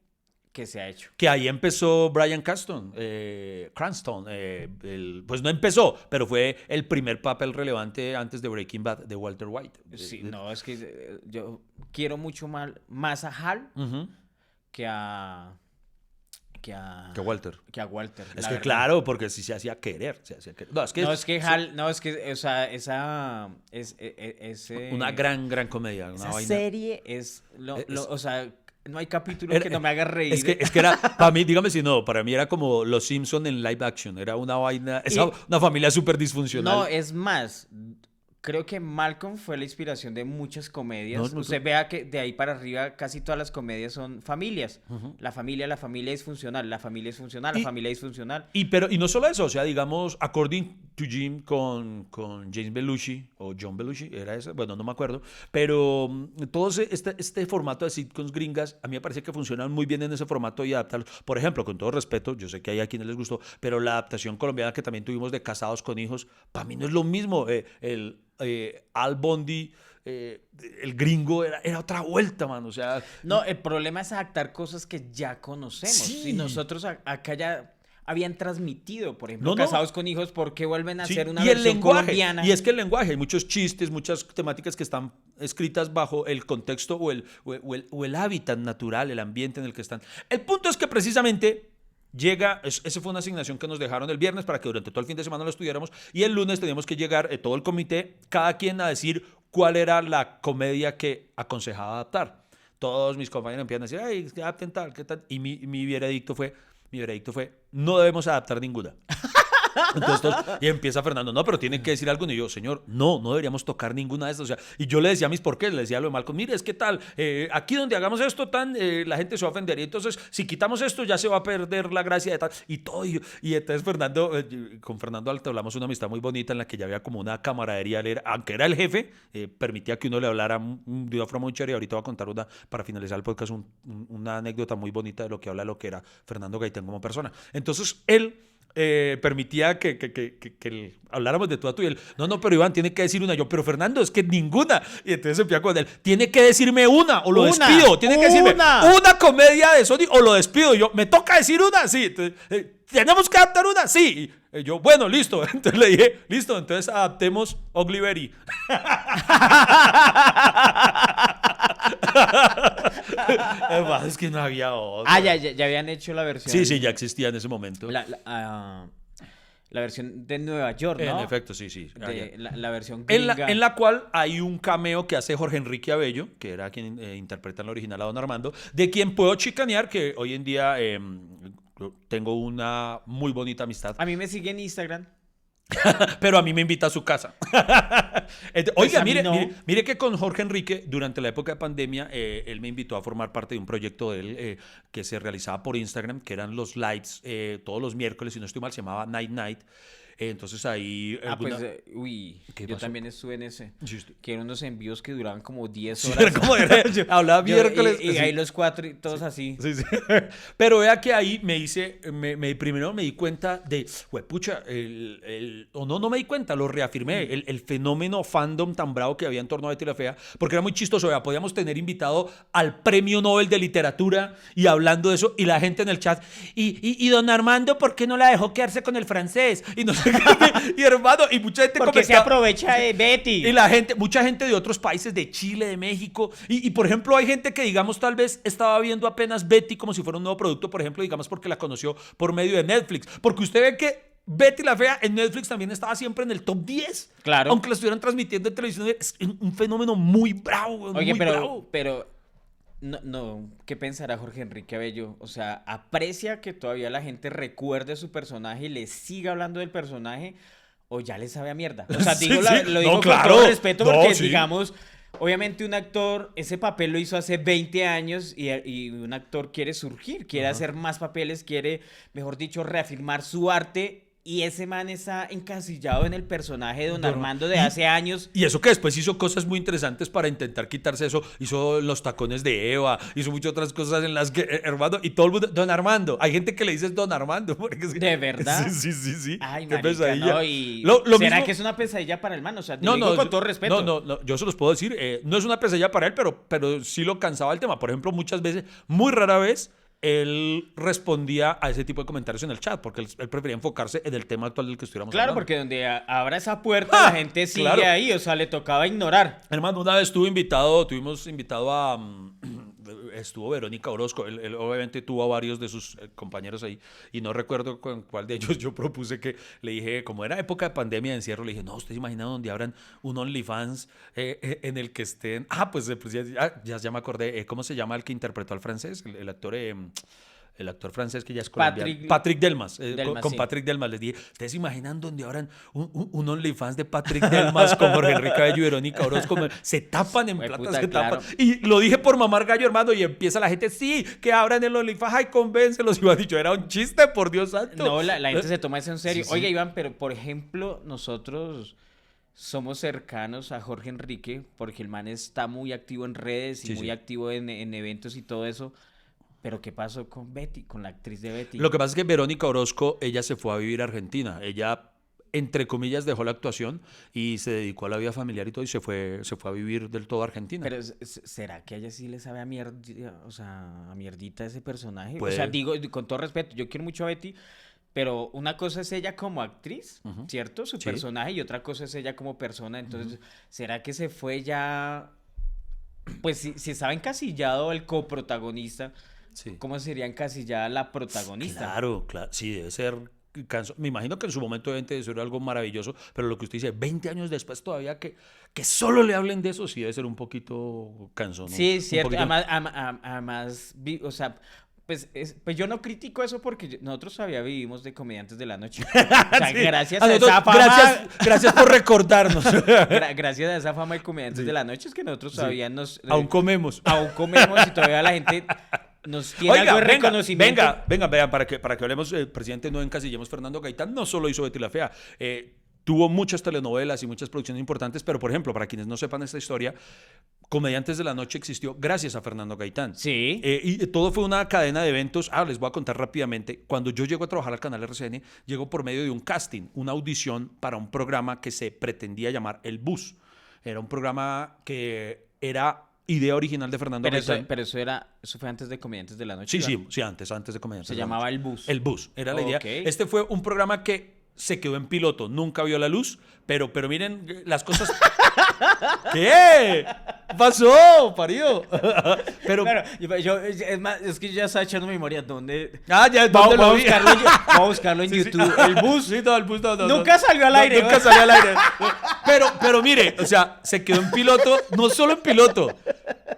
que se ha hecho. Que ahí empezó Bryan Cranston, pues no empezó, pero fue el primer papel relevante antes de Breaking Bad de Walter White. Sí, no, es que yo quiero mucho más a Hal que a Walter. Que a Walter. Es que claro, porque sí se hacía querer. No, es que Hal, o sea, una gran comedia. Una esa vaina. serie o sea, no hay capítulo que no me haga reír. Es que era, para mí, dígame si no, para mí era como Los Simpson en live action. Era una vaina, una familia súper disfuncional. No, es más, creo que Malcolm fue la inspiración de muchas comedias. Usted vea que de ahí para arriba casi todas las comedias son familias. La familia es funcional, la familia es funcional, la familia es funcional. Y no solo eso, o sea, digamos, According to Jim con James Belushi, o John Belushi, era ese, bueno, no me acuerdo, pero todo este formato de sitcoms gringas, a mí me parece que funcionan muy bien en ese formato y adaptarlos. Por ejemplo, con todo respeto, yo sé que hay a quienes les gustó, pero la adaptación colombiana que también tuvimos de Casados con Hijos, para mí no es lo mismo. Al Bundy, el gringo, era otra vuelta, man. O sea, no, el problema es adaptar cosas que ya conocemos. Sí. Y nosotros acá ya habían transmitido, por ejemplo, Casados con Hijos, ¿por qué vuelven a hacer una versión colombiana? Y es que el lenguaje, hay muchos chistes, muchas temáticas que están escritas bajo el contexto o el hábitat natural, el ambiente en el que están. El punto es que precisamente esa fue una asignación que nos dejaron el viernes para que durante todo el fin de semana lo estudiáramos, y el lunes teníamos que llegar todo el comité, cada quien a decir cuál era la comedia que aconsejaba adaptar. Todos mis compañeros empiezan a decir, ay, que adapten tal, qué tal, y mi veredicto fue, no debemos adaptar ninguna. Entonces, y empieza Fernando, no, pero tienen que decir algo. Y yo, señor, no deberíamos tocar ninguna de estas. O sea, y yo le decía a mis porqués, le decía lo de Malcolm, mire, es que tal, aquí donde hagamos esto, la gente se va a ofender. Y entonces, si quitamos esto, ya se va a perder la gracia de tal. Y todo. Y entonces, con Fernando Alto hablamos una amistad muy bonita en la que ya había como una camaradería. Aunque era el jefe, permitía que uno le hablara de una forma muy chévere. Y ahorita voy a contar para finalizar el podcast, una anécdota muy bonita de lo que habla lo que era Fernando Gaitán como persona. Entonces, él permitía que habláramos de tú a tú, y él, no, pero Iván tiene que decir una. Yo, pero Fernando, es que ninguna. Y entonces empieza con él, tiene que decirme una o lo despido, tiene que decirme una comedia de Sony o lo despido. Y yo, ¿me toca decir una? Sí. Entonces, ¿tenemos que adaptar una? Sí. Y yo, bueno, listo. Entonces le dije, listo, entonces adaptemos Ugly Betty. Es que no había otra. Ya habían hecho la versión. Sí, ya existía en ese momento. La versión de Nueva York, ¿no? En efecto, sí. La versión gringa. En la cual hay un cameo que hace Jorge Enrique Abello, que era quien interpreta en la original a Don Armando, de quien puedo chicanear, que hoy en día tengo una muy bonita amistad. A mí me sigue en Instagram. Pero a mí me invita a su casa. Oiga, pues mire que con Jorge Enrique, durante la época de pandemia, él me invitó a formar parte de un proyecto de él que se realizaba por Instagram, que eran los lives todos los miércoles, si no estoy mal, se llamaba Night Night. Entonces ahí... yo también estuve en ese. Sí, que eran unos envíos que duraban como 10 horas. Sí, era como hablaba miércoles. Y ahí los cuatro y todos así. Sí. Pero vea que ahí primero me di cuenta de, pucha, no me di cuenta, lo reafirmé, el fenómeno fandom tan bravo que había en torno a Betty la Fea, porque era muy chistoso. Vea, podíamos tener invitado al Premio Nobel de Literatura y hablando de eso, y la gente en el chat, y don Armando, ¿por qué no la dejó quedarse con el francés? Y no sé qué, y hermano, y mucha gente porque se aprovecha de Betty. Y mucha gente de otros países, de Chile, de México, y por ejemplo hay gente que, digamos, tal vez estaba viendo apenas Betty como si fuera un nuevo producto, por ejemplo, digamos, porque la conoció por medio de Netflix, porque usted ve que Betty la Fea en Netflix también estaba siempre en el top 10. Claro. Aunque la estuvieran transmitiendo en televisión, es un fenómeno muy bravo. Oye, muy bravo. pero No, ¿qué pensará Jorge Enrique Abello? O sea, ¿aprecia que todavía la gente recuerde su personaje y le siga hablando del personaje o ya le sabe a mierda? O sea, Sí, digo, sí. lo digo No, con claro. todo respeto No, porque, sí. digamos, obviamente un actor, ese papel lo hizo hace 20 años y un actor quiere surgir, quiere hacer más papeles, quiere, mejor dicho, reafirmar su arte. Y ese man está encasillado en el personaje de Don Armando de hace años. Y eso que después hizo cosas muy interesantes para intentar quitarse eso. Hizo Los tacones de Eva, hizo muchas otras cosas en las que, hermano, y todo el mundo, Don Armando. Hay gente que le dice Don Armando. Porque es que- ¿De verdad? Sí. Ay, Qué marica, pesadilla. no, y Lo ¿será mismo- que es una pesadilla para el man? O sea, te lo digo con todo respeto. No, yo se los puedo decir. No es una pesadilla para él, pero sí lo cansaba el tema. Por ejemplo, muchas veces, muy rara vez, él respondía a ese tipo de comentarios en el chat, porque él prefería enfocarse en el tema actual del que estuviéramos Claro, hablando. porque donde abra esa puerta, la gente sigue claro. ahí, o sea, le tocaba ignorar. Hermano, una vez tuvimos invitado a... estuvo Verónica Orozco, él obviamente tuvo a varios de sus compañeros ahí, y no recuerdo con cuál de ellos yo propuse que le dije, como era época de pandemia de encierro, le dije, no, ¿ustedes se imaginan donde abran un OnlyFans en el que estén... ya me acordé, ¿cómo se llama el que interpretó al francés? El actor... el actor francés que ya es colombiano. Patrick Delmas. Delmas, con sí. Patrick Delmas les dije, ¿ustedes se imaginan donde abran un OnlyFans de Patrick Delmas con Jorge Enrique Abello y Verónica Orozco? Se tapan en Güey, plata, puta, se tapan. claro. Y lo dije por mamar gallo, hermano, y empieza la gente, sí, que abran el OnlyFans, ay, convéncelos. Y me ha dicho, era un chiste, por Dios santo. No, la gente se toma eso en serio. Sí, sí. Oiga, Iván, pero por ejemplo, nosotros somos cercanos a Jorge Enrique porque el man está muy activo en redes y Sí, muy sí. activo en eventos y todo eso. Pero ¿qué pasó con Betty, con la actriz de Betty? Lo que pasa es que Verónica Orozco, ella se fue a vivir a Argentina. Ella, entre comillas, dejó la actuación y se dedicó a la vida familiar y todo, y se fue a vivir del todo a Argentina. Pero ¿será que a ella sí le sabe a mierda, o sea, a mierdita ese personaje? Puede. O sea, digo, con todo respeto, yo quiero mucho a Betty, pero una cosa es ella como actriz, ¿cierto? Su Sí. personaje, y otra cosa es ella como persona. Entonces, ¿será que se fue ya? Pues si estaba encasillado el coprotagonista, Sí. ¿cómo sería encasillada la protagonista? Claro, sí, debe ser me imagino que en su momento debe ser algo maravilloso, pero lo que usted dice, 20 años después todavía que solo le hablen de eso, sí debe ser un poquito cansón, ¿no? Sí, Un cierto. poquito- Además, o sea, pues yo no critico eso porque nosotros todavía vivimos de comediantes de la noche. O sea, Sí. gracias A a nosotros, esa fama, gracias por recordarnos. gracias a esa fama de comediantes de la noche es que nosotros todavía Aún comemos. aún comemos y todavía la gente nos tiene algo de reconocimiento. Vean, para que hablemos, el presidente no encasillemos. Fernando Gaitán no solo hizo Betty la Fea, tuvo muchas telenovelas y muchas producciones importantes, pero por ejemplo, para quienes no sepan esta historia, Comediantes de la Noche existió gracias a Fernando Gaitán. Sí. Y todo fue una cadena de eventos. Les voy a contar rápidamente. Cuando yo llego a trabajar al canal RCN, llego por medio de un casting, una audición para un programa que se pretendía llamar El Bus. Era un programa que era idea original de Fernando Gaitán. Pero eso fue antes de Comediantes de la Noche. Sí, Iván. antes de Comediantes. Se de la llamaba Noche. El Bus. El Bus, era la idea. Ok. Este fue un programa que se quedó en piloto, nunca vio la luz, pero miren las cosas... ¿Qué? Pasó, parido. Pero... Claro, es más, es que yo ya estaba echando memoria. ¿Dónde? ya, Voy ¿dónde a lo vi? buscarlo en Sí, sí. YouTube. El bus. Sí, no, el bus no. Nunca salió al aire, Nunca ¿no? salió al aire. Pero mire, o sea, se quedó en piloto, no solo en piloto.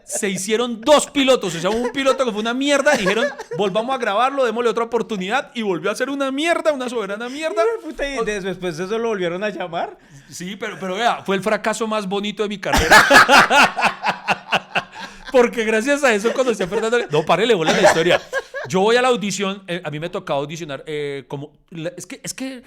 Se hicieron 2 pilotos, o sea, un piloto que fue una mierda, dijeron, volvamos a grabarlo, démosle otra oportunidad, y volvió a ser una mierda, una soberana mierda. Puta, y después de eso lo volvieron a llamar. Sí, pero vea, fue el fracaso más bonito de mi carrera. Porque gracias a eso conocí a Fernando. No, párele, bola la historia. Yo voy a la audición, a mí me tocaba audicionar es que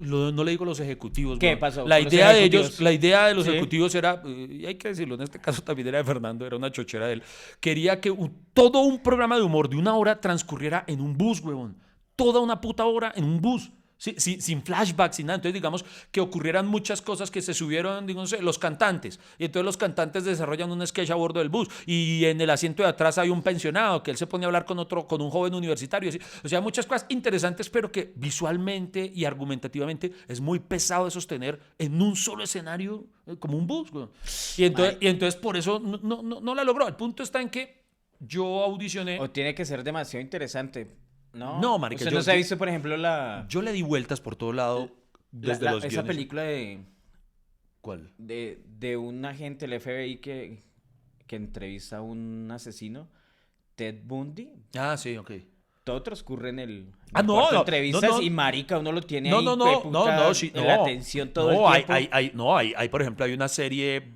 no le digo los ejecutivos. ¿Qué weón. pasó La con los idea de ejecutivos? ellos, la idea de los Sí. ejecutivos era, y hay que decirlo, en este caso también era de Fernando, era una chochera de él. Quería que todo un programa de humor de 1 hora transcurriera en un bus, huevón. Toda una puta hora en un bus. Sin flashbacks, sin nada. Entonces, digamos que ocurrieran muchas cosas que se subieron, digamos, los cantantes. Y entonces los cantantes desarrollan un sketch a bordo del bus. Y en el asiento de atrás hay un pensionado que él se pone a hablar con un joven universitario. O sea, muchas cosas interesantes, pero que visualmente y argumentativamente es muy pesado de sostener en un solo escenario como un bus, güey. Y entonces por eso no la logró. El punto está en que yo audicioné. O tiene que ser demasiado interesante. No, No, marica, ¿Usted yo- no se ha yo- visto, por ejemplo, Yo le di vueltas por todo lado desde los esa guiones. película ¿Cuál? de un agente del FBI que que entrevista a un asesino, Ted Bundy. Ah, sí, ok. Todo transcurre en el No, cuarto de no, entrevistas no, no. y marica, uno lo tiene No, ahí, no, no, hueputa, no, sí, en la no. atención todo No, el tiempo. hay, por ejemplo, hay una serie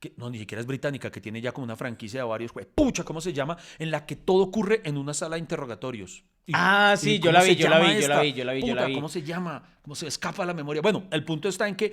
que no, ni siquiera es británica, que tiene ya como una franquicia de varios, pucha, ¿cómo se llama? En la que todo ocurre en una sala de interrogatorios. Sí, yo ¿cómo la se vi, yo la llama vi, yo la esta? vi, yo la vi, yo la Puta, vi. ¿cómo se llama? ¿Cómo se escapa la memoria? Bueno, el punto está en que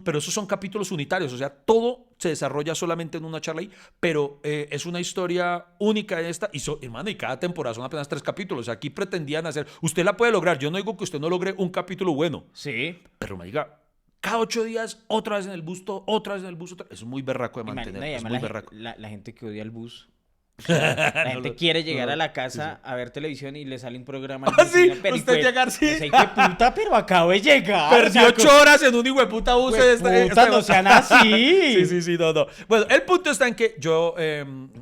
pero esos son capítulos unitarios, o sea, todo se desarrolla solamente en una charla ahí, pero es una historia única esta, hermano, y cada temporada son apenas 3 capítulos, o sea, aquí pretendían hacer, usted la puede lograr, yo no digo que usted no logre un capítulo bueno, Sí. pero me diga, cada 8 días, otra vez en el busto, otra vez en el bus, es muy berraco de Y mantener, no, y es además muy la, berraco. la gente que odia el bus. O sea, la gente quiere llegar no, a la casa a ver televisión y le sale un programa. al Ah, sí, vecino, pero usted llegar, sí. Ese hijo de puta, pero acabo de llegar. Perdió o sea, 8 horas en un hijueputa bus. Puta, no sean así. Sí, no. Bueno, el punto está en que yo...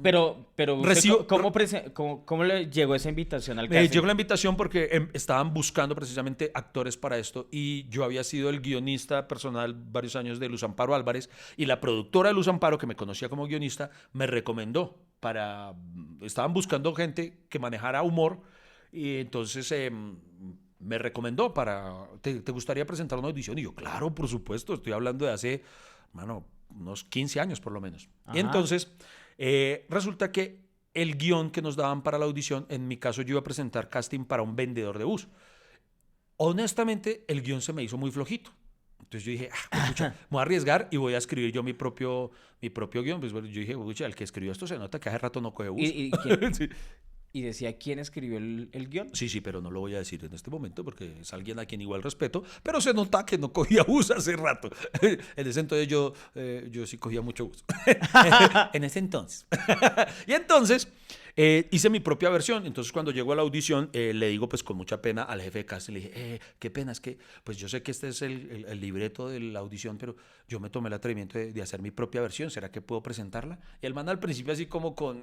Pero usted, Recibo- ¿cómo le llegó esa invitación al casting? llegó la invitación porque estaban buscando precisamente actores para esto y yo había sido el guionista personal varios años de Luz Amparo Álvarez y la productora de Luz Amparo, que me conocía como guionista, me recomendó estaban buscando gente que manejara humor y entonces me recomendó ¿te gustaría presentar una audición? Y yo, claro, por supuesto, estoy hablando de hace, unos 15 años por lo menos. Ajá. Y entonces resulta que el guión que nos daban para la audición, en mi caso yo iba a presentar casting para un vendedor de bus. Honestamente, el guión se me hizo muy flojito. Entonces yo dije, pucha, me voy a arriesgar y voy a escribir yo mi propio guión. Pues bueno, yo dije, pucha, el que escribió esto se nota que hace rato no coge bus. Sí. Y decía quién escribió el guión. Sí, pero no lo voy a decir en este momento porque es alguien a quien igual respeto, pero se nota que no cogía bus hace rato. En ese entonces yo sí cogía mucho bus. En ese entonces. Y entonces hice mi propia versión. Entonces cuando llego a la audición le digo pues con mucha pena al jefe de casting, le dije, qué pena, es que pues yo sé que este es el libreto de la audición, pero yo me tomé el atrevimiento de hacer mi propia versión, ¿será que puedo presentarla? Y el man al principio así como con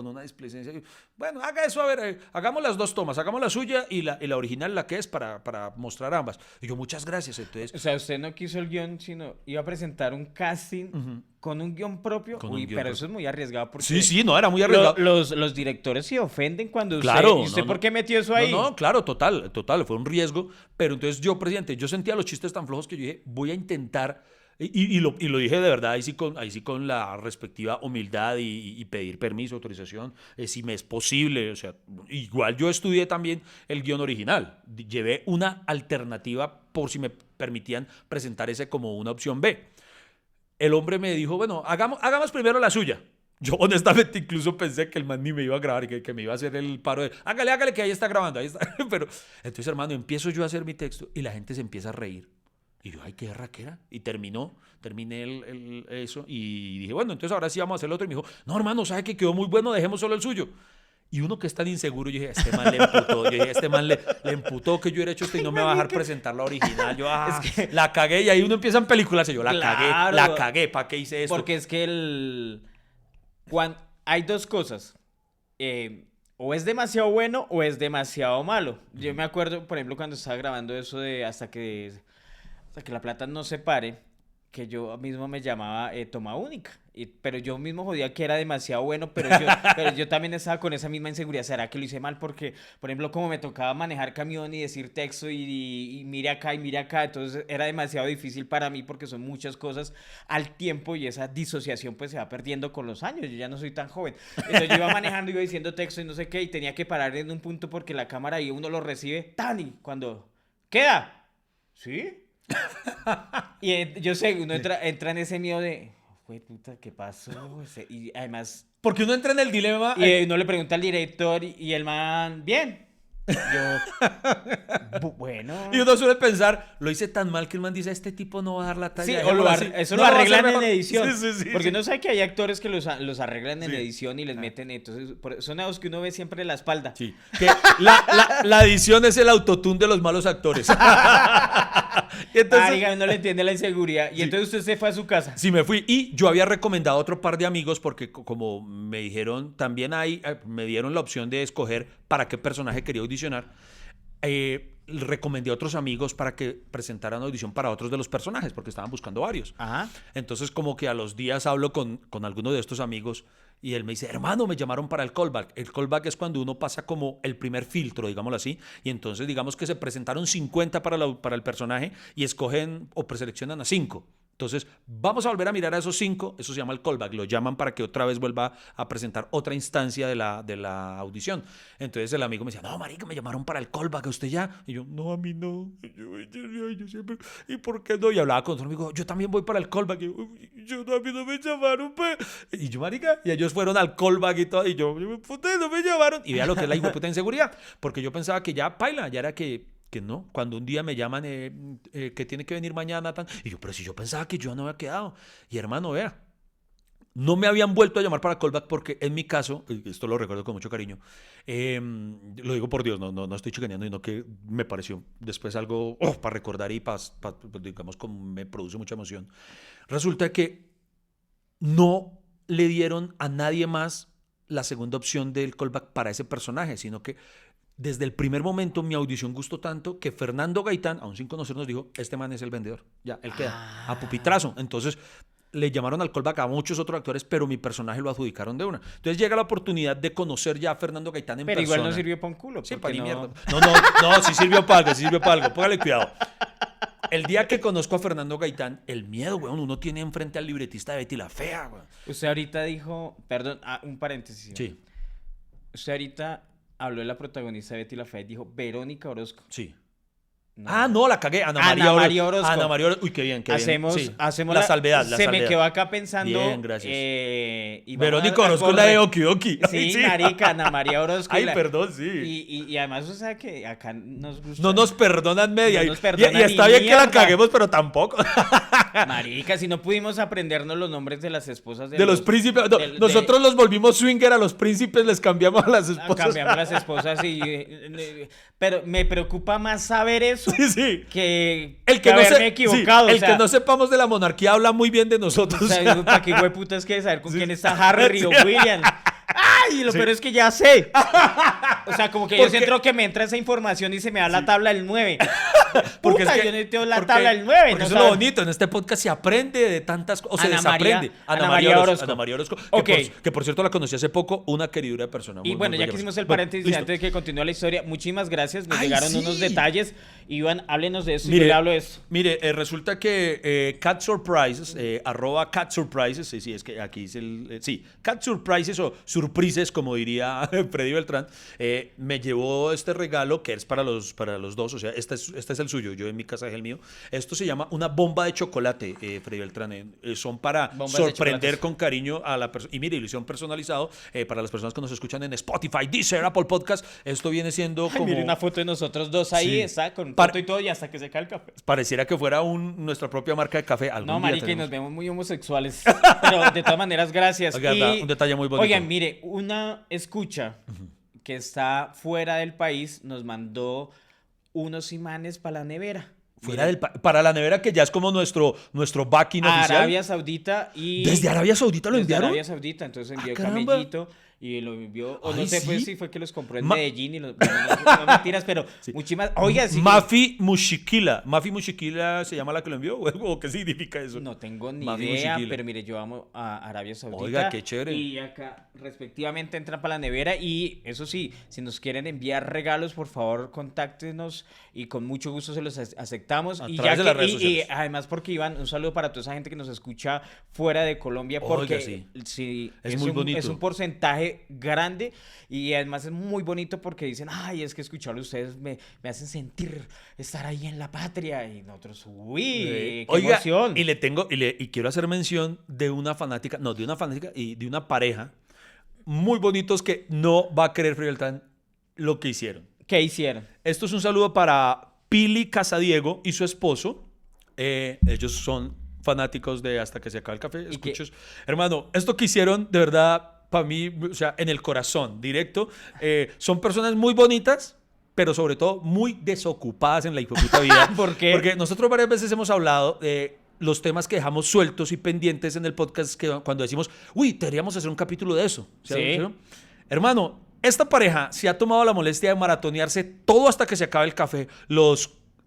una displicencia, bueno, haga eso, a ver, hagamos las 2 tomas, hagamos la suya y la original, la que es, para mostrar ambas. Y yo, muchas gracias. Entonces, O sea, usted no quiso el guión, sino iba a presentar un casting con un guión propio. Con un Uy, guión pero propio. eso es muy arriesgado porque sí, no, era muy arriesgado. los directores se ofenden cuando Claro, ¿y usted no, por no. qué metió eso ahí? No, claro, total, fue un riesgo, pero entonces yo, presidente, yo sentía los chistes tan flojos que yo dije, voy a intentar, y lo dije de verdad, ahí sí con la respectiva humildad y pedir permiso, autorización, si me es posible, o sea, igual yo estudié también el guión original, llevé una alternativa por si me permitían presentar ese como una opción B. El hombre me dijo, bueno, hagamos primero la suya. Yo honestamente incluso pensé que el man ni me iba a grabar, que me iba a hacer el paro de, hágale, que ahí está grabando, ahí está. Pero entonces, hermano, empiezo yo a hacer mi texto y la gente se empieza a reír. Y yo, ay, qué raquera. Y terminé eso y dije, bueno, entonces ahora sí vamos a hacer el otro. Y me dijo, no, hermano, ¿sabe que quedó muy bueno? Dejemos solo el suyo. Y uno que es tan inseguro, yo dije, este man le emputó. Yo dije, este man le emputó que yo hubiera hecho esto y no me va a dejar presentar la original. Yo, la cagué. Y ahí uno empieza en películas y yo, la cagué. ¿Para qué hice esto? Porque es que hay 2 cosas. O es demasiado bueno o es demasiado malo. Yo me acuerdo, por ejemplo, cuando estaba grabando eso de hasta que la plata no se pare, que yo mismo me llamaba Toma Única. Pero yo mismo jodía que era demasiado bueno, pero yo también estaba con esa misma inseguridad. ¿Será que lo hice mal? Porque, por ejemplo, como me tocaba manejar camión y decir texto y mire acá, entonces era demasiado difícil para mí porque son muchas cosas al tiempo y esa disociación pues se va perdiendo con los años. Yo ya no soy tan joven. Entonces yo iba manejando, iba diciendo texto y no sé qué, y tenía que parar en un punto porque la cámara ahí uno lo recibe tan y cuando queda. ¿Sí? Y yo sé, uno entra en ese miedo de, güey, puta, ¿qué pasó? Y además, Porque uno entra en el dilema. y uno le pregunta al director y el man, bien. Yo, bueno. Y uno suele pensar, lo hice tan mal que el man dice, este tipo no va a dar la talla. Sí, dejémoslo así. eso No lo va a arreglan hacer en mejor". edición. Sí, porque sí. uno sabe que hay actores que los arreglan en Sí. edición y les meten. Entonces, son esos que uno ve siempre en la espalda. Sí, que la edición es el autotune de los malos actores. Y entonces, Diga, no le entiende la inseguridad. Y entonces usted se fue a su casa. sí, me fui. Y yo había recomendado a otro par de amigos porque como me dijeron, también me dieron la opción de escoger para qué personaje quería audicionar. recomendé a otros amigos para que presentaran audición para otros de los personajes, porque estaban buscando varios. Ajá. Entonces, como que a los días hablo con alguno de estos amigos y él me dice, hermano, me llamaron para el callback. El callback es cuando uno pasa como el primer filtro, digámoslo así, y entonces digamos que se presentaron 50 para el personaje y escogen o preseleccionan a 5. Entonces, vamos a volver a mirar a esos 5, eso se llama el callback, lo llaman para que otra vez vuelva a presentar otra instancia de la audición. Entonces el amigo me decía, no, marica, me llamaron para el callback, ¿a usted ya? Y yo, no, a mí no, yo siempre, ¿y por qué no? Y hablaba con otro amigo, yo también voy para el callback, y yo a mí no me llamaron, pues. Y yo, marica, y ellos fueron al callback y todo, y yo, puta, no me llamaron. Y vea lo que es la hijueputa inseguridad, porque yo pensaba que ya paila, ya era que no, cuando un día me llaman que tiene que venir mañana, y yo, pero si yo pensaba que yo no había quedado. Y hermano, vea, no me habían vuelto a llamar para callback porque en mi caso, esto lo recuerdo con mucho cariño, lo digo por Dios, no estoy chicaneando, sino que me pareció después algo para recordar y digamos, como me produce mucha emoción. Resulta que no le dieron a nadie más la segunda opción del callback para ese personaje, sino que desde el primer momento mi audición gustó tanto que Fernando Gaitán, aún sin conocernos, dijo, este man es el vendedor, ya, él queda, a pupitrazo. Entonces le llamaron al callback a muchos otros actores, pero mi personaje lo adjudicaron de una. Entonces llega la oportunidad de conocer ya a Fernando Gaitán en persona. Pero igual no sirvió para un culo. Sí, para no... ni mierda. No, sí sirvió para algo, póngale cuidado. El día que conozco a Fernando Gaitán, el miedo, weón, uno tiene enfrente al libretista de Betty la Fea, weón. Usted ahorita dijo, perdón, un paréntesis. Sí. Usted ahorita habló de la protagonista de Betty la Fea y dijo Verónica Orozco. Sí. No. No, la cagué. Ana María Orozco. Ana María Orozco. Uy, qué bien, qué bien. Sí. Hacemos la salvedad. Se me quedó acá pensando. Bien, gracias. Verónica Orozco es la de Oki Oki. Sí, marica, Ana María Orozco. Ay, perdón, sí. Y además, o sea, que acá nos gusta. No nos perdonan media. No nos perdonan y está bien mierda. que la caguemos, pero tampoco. Marica, si no pudimos aprendernos los nombres de las esposas de los príncipes. No, nosotros los volvimos swinger a los príncipes, les cambiamos a las esposas. Cambiamos las esposas pero me preocupa más saber eso. Sí. Que haberme equivocado. Sí, que no sepamos de la monarquía habla muy bien de nosotros. O sea, ¿para qué hueputa es que saber con quién está Harry o William? ¡Ay! Lo peor es que ya sé. O sea, como que yo siento que me entra esa información y se me da la tabla del 9. Porque Puta, yo necesito la tabla del 9. Porque eso es lo bonito. En este podcast se aprende de tantas cosas. O se desaprende. Ana María Orozco. Ana María Orozco. Okay. Que por cierto la conocí hace poco. Una queridura de persona. Y bueno, ya que hicimos el paréntesis antes de que continúe la historia, muchísimas gracias. Nos llegaron unos detalles. Iván, háblenos de eso. Mire, yo le hablo de eso. Mire, resulta que Cat Surprises, @ Cat Surprises, sí, es que aquí es Cat Surprises o Surprises, como diría Freddy Beltrán, me llevó este regalo que es para los dos, o sea, este es el suyo, yo en mi casa es el mío. Esto se llama una bomba de chocolate, Freddy Beltrán. Son para bombas sorprender con cariño a la persona. Y mire, ilusión personalizado para las personas que nos escuchan en Spotify, Deezer, Apple Podcast. Esto viene siendo como... Mire una foto de nosotros dos ahí, está con foto y todo, y hasta que se cae el café. Pareciera que fuera nuestra propia marca de café. No, marica, y nos vemos muy homosexuales. Pero de todas maneras, gracias. Oiga, un detalle muy bonito. Oigan, mire, una escucha que está fuera del país nos mandó unos imanes para la nevera. Para la nevera, que ya es como nuestro backing oficial. Arabia Saudita y... ¿Desde Arabia Saudita lo enviaron? Desde Arabia Saudita, entonces envió caramba. Camellito y lo envió, o no Ay, sé, ¿sí? pues si fue que los compró en Medellín y no mentiras, pero muchísimas... Oiga, sí. Mafi Mushikila se llama la que lo envió, ¿o qué significa eso? No tengo ni Mafi idea, Mushikila. pero mire, yo amo a Arabia Saudita. Oiga, qué chévere. Y acá, respectivamente, entran para la nevera y eso sí, si nos quieren enviar regalos, por favor, contáctenos y con mucho gusto se los aceptamos. A Y través de las redes y sociales. además porque, Iván, un saludo para toda esa gente que nos escucha fuera de Colombia, porque Oiga, sí. es muy bonito. Es un porcentaje grande y además es muy bonito porque dicen, ay, es que escucharlo ustedes me hacen sentir estar ahí en la patria, y nosotros, uy, qué Oiga, emoción. y quiero hacer mención de una fanática y de una pareja muy bonitos que no va a creer Freddy Beltrán lo que hicieron. ¿Qué hicieron? Esto es un saludo para Pili Casadiego y su esposo. Ellos son fanáticos de Hasta que se acabe el café. Escuchos. Hermano, esto que hicieron, de verdad, para mí, o sea, en el corazón, directo. Son personas muy bonitas, pero sobre todo muy desocupadas en la hipoputa vida. ¿Por qué? Porque nosotros varias veces hemos hablado de los temas que dejamos sueltos y pendientes en el podcast, que cuando decimos, uy, deberíamos hacer un capítulo de eso. Sí. Hermano, esta pareja se ha tomado la molestia de maratonearse todo hasta que se acabe el café.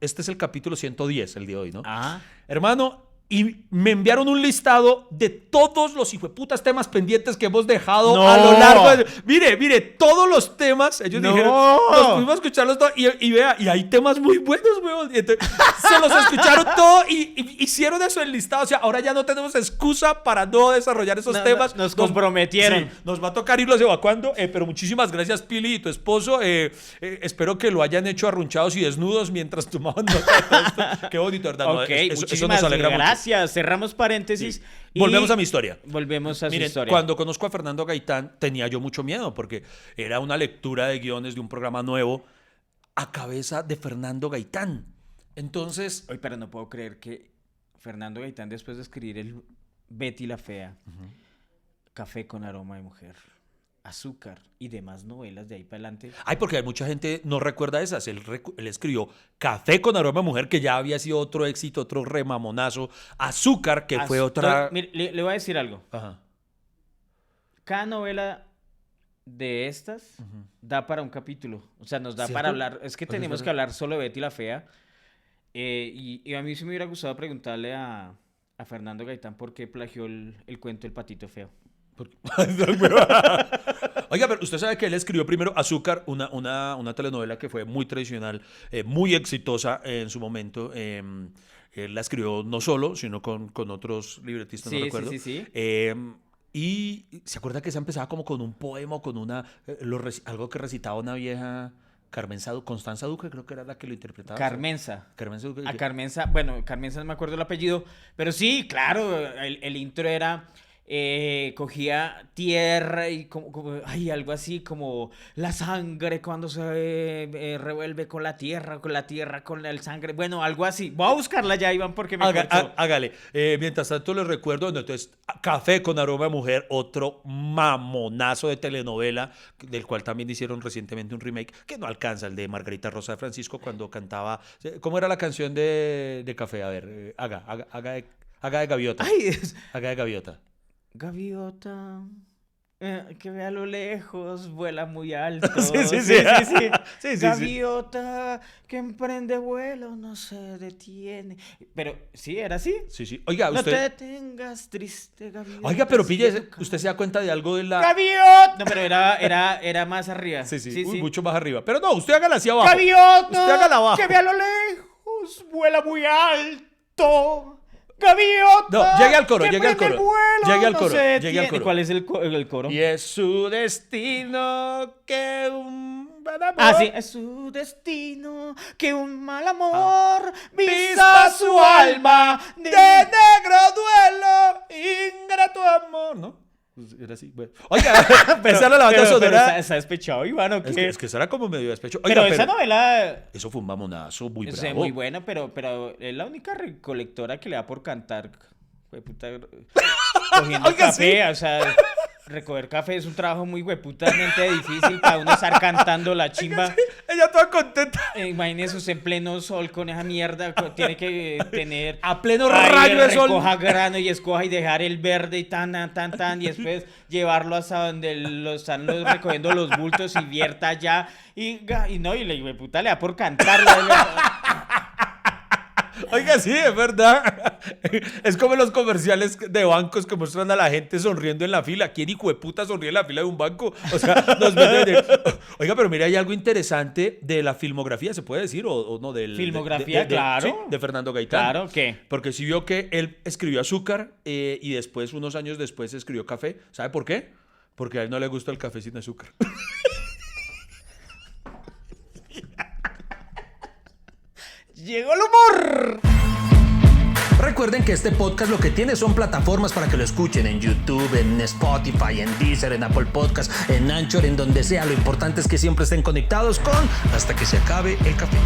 Este es el capítulo 110, el día de hoy, ¿no? Ajá. Hermano, y me enviaron un listado de todos los hijueputas temas pendientes que hemos dejado No. a lo largo de... Mire, todos los temas, ellos No. dijeron, nos pudimos a escucharlos todos, y vea, y hay temas muy buenos, weón. Y entonces, se los escucharon todos y hicieron eso en el listado. O sea, ahora ya no tenemos excusa para no desarrollar esos temas. Nos comprometieron. Sí, nos va a tocar irlos evacuando, pero muchísimas gracias, Pili, y tu esposo. Espero que lo hayan hecho arrunchados y desnudos mientras tomaban nota de todo esto. Qué bonito, ¿verdad? No, Ok, eso muchísimas nos alegra mucho. gracias. Cerramos paréntesis. Sí. y Volvemos a mi historia. Volvemos a Miren, su historia. cuando conozco a Fernando Gaitán tenía yo mucho miedo porque era una lectura de guiones de un programa nuevo a cabeza de Fernando Gaitán. Entonces, Oye, pero no puedo creer que Fernando Gaitán, después de escribir el Betty la Fea, Café con aroma de mujer, Azúcar y demás novelas de ahí para adelante. porque hay mucha gente no recuerda esas. Él escribió Café con aroma de mujer, que ya había sido otro éxito, otro remamonazo. Azúcar, que fue otra... Mire, le voy a decir algo. Ajá. Cada novela de estas da para un capítulo. O sea, nos da ¿Cierto? para hablar. Es que Pues es tenemos verdad. que hablar solo de Betty la Fea. Y a mí sí me hubiera gustado preguntarle a Fernando Gaitán por qué plagió el cuento El Patito Feo. Oiga, pero usted sabe que él escribió primero Azúcar, una telenovela que fue muy tradicional, muy exitosa en su momento. Él la escribió no solo, sino con otros libretistas, no Sí, recuerdo. sí. Y se acuerda que se empezaba como con un poema, con algo que recitaba una vieja Constanza Duque, creo que era la que lo interpretaba. Carmenza. Carmenza Duque. A Carmenza, bueno, Carmenza no me acuerdo el apellido, pero sí, claro, el intro era, cogía tierra y algo así como la sangre cuando se revuelve con la tierra con el sangre, bueno, algo así. Voy a buscarla ya, Iván, porque me cortó. Hágale. Mientras tanto les recuerdo, entonces, Café con aroma de mujer, otro mamonazo de telenovela, del cual también hicieron recientemente un remake, que no alcanza el de Margarita Rosa de Francisco cuando cantaba... ¿Cómo era la canción de Café? A ver, haga de gaviota. Ay, Haga de gaviota. gaviota, que ve a lo lejos, vuela muy alto. Sí. Sí. Gaviota, que emprende vuelo, no se detiene. Pero, ¿sí? ¿Era así? Sí. Oiga, No te usted... detengas, triste gaviota. Oiga, pero pille, sigue tu ¿usted se da cuenta de algo de la...? ¡Gaviota! No, pero era más arriba. Sí. Uy, mucho más arriba. Pero no, usted hágala hacia abajo. ¡Gaviota! Usted hágala abajo. Que ve a lo lejos, vuela muy alto. ¡Gaviota! No, llegue al coro, que llegue al emprende coro. vuelo, Llegue al no coro, se llegue al detiene. coro. ¿Cuál es el coro? Y es su destino que un buen amor... Ah, sí. Es su destino que un mal amor vista su alma de negro duelo, ingrato amor, ¿no? Pues era así, bueno. Oiga, esa era la banda sonora. ¿Está despechado, Iván, o qué? Es que eso era como medio despecho. Pero Oiga, esa novela eso fue un mamonazo muy es bravo. muy buena, pero es la única recolectora que le da por cantar. Hueputa, cogiendo Oiga, café, sí. o sea, recoger café es un trabajo muy hueputamente difícil para uno estar cantando la chimba. Ella toda contenta. Imagínese usted en pleno sol con esa mierda, tiene que tener... A pleno Ahí rayo de sol. recoja grano y escoja y dejar el verde y tan, y después llevarlo hasta donde están recogiendo los bultos y vierta allá y le puta le da por cantarla. Oiga, sí, es verdad. Es como los comerciales de bancos que muestran a la gente sonriendo en la fila. ¿Quién hijo de puta sonríe en la fila de un banco? O sea, Oiga, pero mira, hay algo interesante de la filmografía, ¿se puede decir? ¿O no? Filmografía, claro. Sí, de Fernando Gaitán. Claro, ¿qué? Porque sí vio que él escribió Azúcar y después, unos años después, escribió Café. ¿Sabe por qué? Porque a él no le gusta el café sin azúcar. ¡Llegó el humor! Recuerden que este podcast lo que tiene son plataformas para que lo escuchen en YouTube, en Spotify, en Deezer, en Apple Podcast, en Anchor, en donde sea. Lo importante es que siempre estén conectados con Hasta que se acabe el café.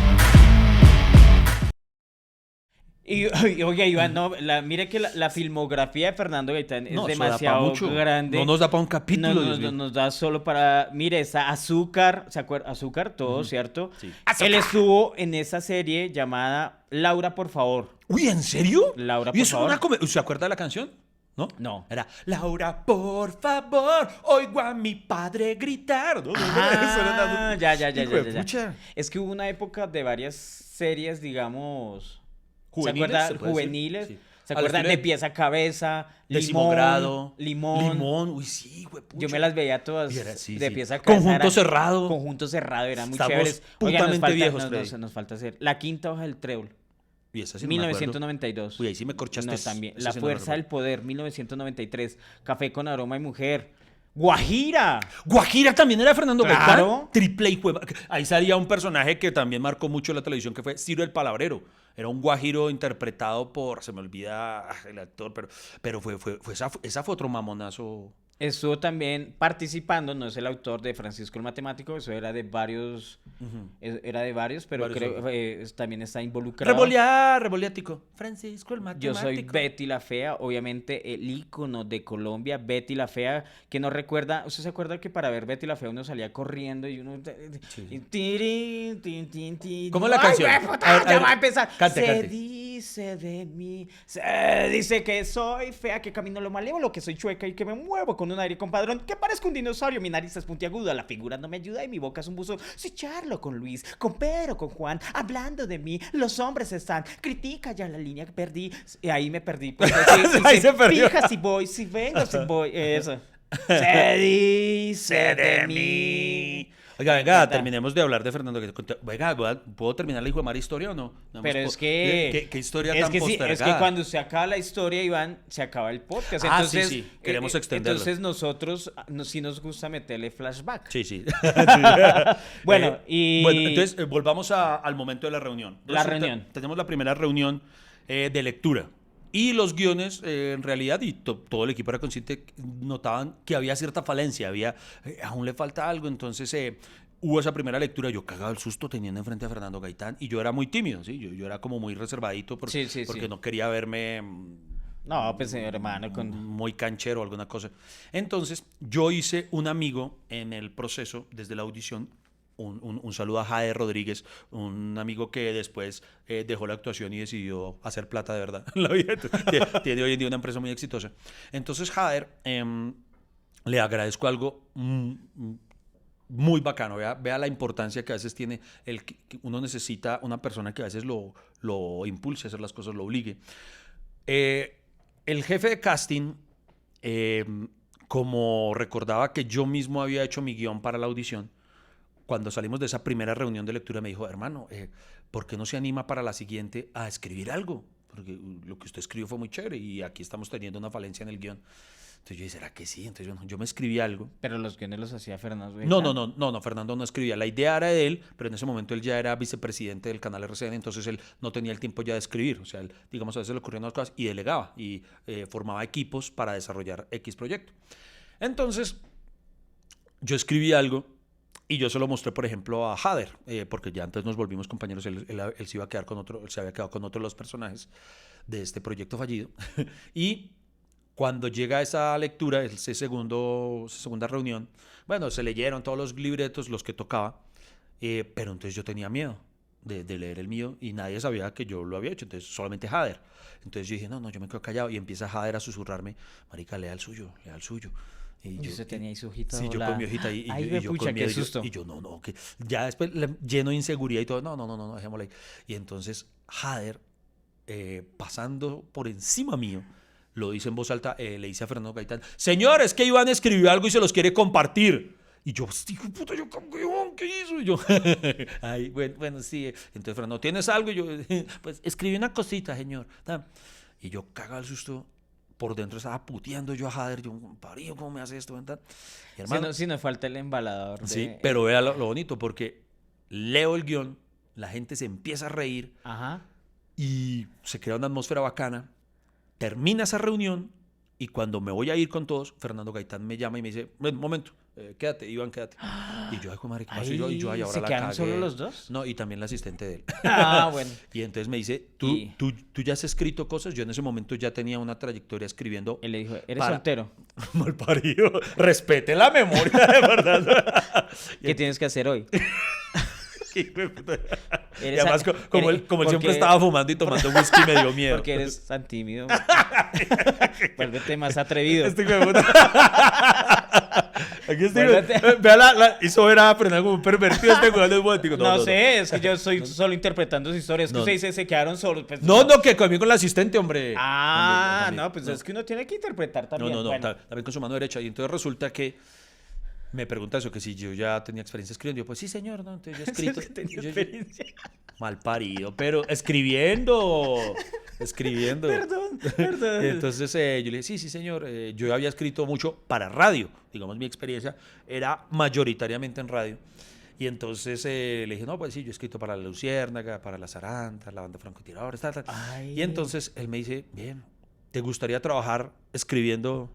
Y oye, Iván, no, mire que la filmografía de Fernando Gaitán es No, eso demasiado da pa' mucho. grande. No nos da para un capítulo, No, Dios mío. nos da solo para... Mire, está Azúcar, ¿se acuerda? Azúcar, todo, ¿cierto? Sí. Él estuvo en esa serie llamada Laura, por favor. Uy, ¿en serio? Laura, ¿Y por eso favor. ¿Se acuerda de la canción? ¿no? No. Era, Laura, por favor, oigo a mi padre gritar. No, Ah, ya. Hijo de pucha. Es que hubo una época de varias series, digamos, Juveniles, ¿se acuerdan? ¿se puede decir? Juveniles. Sí. ¿Se Al acuerdan? estilo De pies a cabeza, Décimo limón, grado. limón. Uy, sí, güey, pucha. Yo me las veía todas Y era así, de sí. pies a cabeza. Conjunto era- cerrado. Conjunto cerrado, eran muy Estamos chéveres. putamente viejos, no, Freddy. nos falta hacer. La quinta hoja del trébol. Y esa sí no me acuerdo. 1992. Uy, ahí sí me corchaste. No, también. Esa La sí no me fuerza del recuerdo. poder, 1993. Café con aroma y mujer. Guajira. Guajira también era Fernando Claro. Gaitán. Triple y juega. Ahí salía un personaje que también marcó mucho la televisión, que fue Ciro el Palabrero. Era un guajiro interpretado por, se me olvida el actor, pero esa fue otro mamonazo. Estuvo también participando, no es el autor de Francisco el Matemático, eso era de varios, era de varios, pero Varios creo autores. también está involucrado. Reboliático. Francisco el Yo matemático. soy Betty la Fea, obviamente el ícono de Colombia, Betty la Fea, que no recuerda, ¿usted se acuerda que para ver Betty la Fea uno salía corriendo y uno... ¿Cómo es la ¡Ay, canción? güey, puta, A ver, ya va a empezar. cante, Se cante. dice de mí, se dice que soy fea, que camino lo malévolo, que soy chueca y que me muevo con un aire compadrón, que parezco un dinosaurio, mi nariz es puntiaguda, la figura no me ayuda y mi boca es un buzo. Si charlo con Luis, con Pedro, con Juan, hablando de mí, los hombres están, critica ya la línea que perdí. Y ahí me perdí. Pues, Ahí se perdió. Fija si voy, si vengo, si voy. Eso. Se dice de mí. Oiga, venga, encanta. terminemos de hablar de Fernando Gaitán. Venga, ¿puedo terminar la hijo de María historia o no? No Pero hemos es que... ¿Qué historia es tan que sí, es que postergada? cuando se acaba la historia, Iván, se acaba el podcast. Ah, Entonces, sí, queremos extenderlo. Entonces nosotros sí nos gusta meterle flashback. Sí, sí. Bueno, y... Bueno, entonces volvamos al momento de la reunión. La reunión. Tenemos la primera reunión de lectura. Y los guiones, en realidad, y todo el equipo era consciente, notaban que había cierta falencia, aún le falta algo, entonces hubo esa primera lectura, yo cagaba el susto teniendo enfrente a Fernando Gaitán, y yo era muy tímido, ¿sí? Yo era como muy reservadito porque, Sí. porque no quería verme No, pues hermano, con... muy canchero o alguna cosa. Entonces, yo hice un amigo en el proceso, desde la audición, un saludo a Jade Rodríguez, un amigo que después dejó la actuación y decidió hacer plata de verdad en la vida. Tiene hoy en día una empresa muy exitosa. Entonces, Jade, le agradezco algo muy bacano. Vea la importancia que a veces tiene que uno necesita una persona que a veces lo impulse a hacer las cosas, lo obligue. El jefe de casting, como recordaba que yo mismo había hecho mi guión para la audición, cuando salimos de esa primera reunión de lectura me dijo, hermano, ¿por qué no se anima para la siguiente a escribir algo? Porque lo que usted escribió fue muy chévere y aquí estamos teniendo una falencia en el guión. Entonces yo dije, ¿será que sí? Entonces yo me escribí algo. Pero los guiones los hacía Fernando Gaitán. No, Fernando no escribía. La idea era de él, pero en ese momento él ya era vicepresidente del canal RCN, entonces él no tenía el tiempo ya de escribir. O sea, él, digamos, a veces le ocurrían unas cosas y delegaba y formaba equipos para desarrollar X proyecto. Entonces, yo escribí algo y yo se lo mostré, por ejemplo, a Jader, porque ya antes nos volvimos compañeros, él se iba a quedar con otro, él se había quedado con otro de los personajes de este proyecto fallido. Y cuando llega esa lectura, esa segunda reunión, bueno, se leyeron todos los libretos, los que tocaba, pero entonces yo tenía miedo de leer el mío y nadie sabía que yo lo había hecho, entonces solamente Jader. Entonces yo dije, no, yo me quedo callado y empieza Jader a susurrarme, marica, lea el suyo. Y usted tenía ahí su hojita. Sí, yo con mi hojita y yo pucha, con miedo. qué susto. Y yo, no, que ya después lleno de inseguridad y todo, no, dejémoslo ahí. Y entonces Jader, pasando por encima mío, lo dice en voz alta, le dice a Fernando Gaitán, señor, es que Iván escribió algo y se los quiere compartir. Y yo, hijo puta, ¿qué hizo? Y yo, ay, bueno, sí. Entonces Fernando, ¿tienes algo? Y yo, pues escribí una cosita, señor. Y yo cagaba el susto. Por dentro estaba puteando yo a Jader, yo, parido, ¿cómo me hace esto? Y, hermano, Si nos falta el embalador. Sí, pero vea lo bonito, porque leo el guión, la gente se empieza a reír Ajá. y se crea una atmósfera bacana. Termina esa reunión y cuando me voy a ir con todos, Fernando Gaitán me llama y me dice, un momento, quédate, Iván, quédate. Y yo, ay, madre, ¿qué pasó? Y yo, ay, ahora ¿se la quedaron cagué. solo los dos? No, y también la asistente de él. Ah, bueno. Y entonces me dice, Y- ¿tú ya has escrito cosas? Yo en ese momento ya tenía una trayectoria escribiendo. Él le dijo, ¿eres Para- soltero? Malparido. Respete la memoria, de verdad. ¿Qué tienes que hacer hoy? Hijo de puta. Y además, como él siempre porque- estaba fumando y tomando whisky, me dio miedo. Porque eres tan tímido. Vuélvete más atrevido. Este hijo de puta. Aquí estoy. Vuélvete. Vea hizo ver a Fernando como un pervertido este güey del momento. No sé, es que yo estoy solo interpretando sus historias. Es que No. usted dice, se quedaron solos. Pues, No, que conmigo con el asistente, hombre. Ah, También. no, es que uno tiene que interpretar también. No, Bueno, también con su mano derecha. Y entonces resulta que me pregunta eso, que si yo ya tenía experiencia escribiendo. Yo, pues sí, señor, ¿no? Entonces yo he escrito. tenía yo- experiencia. mal parido, pero escribiendo. Perdón. Entonces yo le dije, sí, señor, yo había escrito mucho para radio, digamos, mi experiencia era mayoritariamente en radio. Y entonces le dije, no, pues sí, yo he escrito para La Luciérnaga, para Las Arantas, la banda francotiradores, tal. Ay. Y entonces él me dice, bien, ¿te gustaría trabajar escribiendo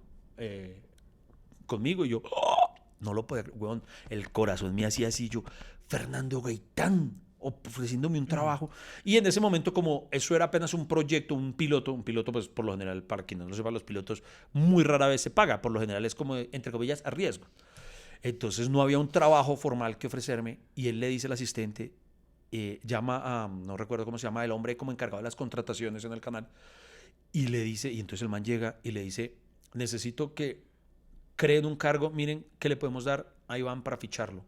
conmigo? Y yo, "Oh", no lo podía, weón, el corazón me hacía así, yo, Fernando Gaitán, ofreciéndome un trabajo. Y en ese momento, como eso era apenas un proyecto, un piloto, pues por lo general, para quien no lo sepa, los pilotos muy rara vez se paga, por lo general es como, entre comillas, a riesgo. Entonces no había un trabajo formal que ofrecerme y él le dice al asistente, llama a, no recuerdo cómo se llama, el hombre como encargado de las contrataciones en el canal, y le dice, y entonces el man llega y le dice, necesito que creen un cargo, miren, ¿qué le podemos dar a Iván para ficharlo?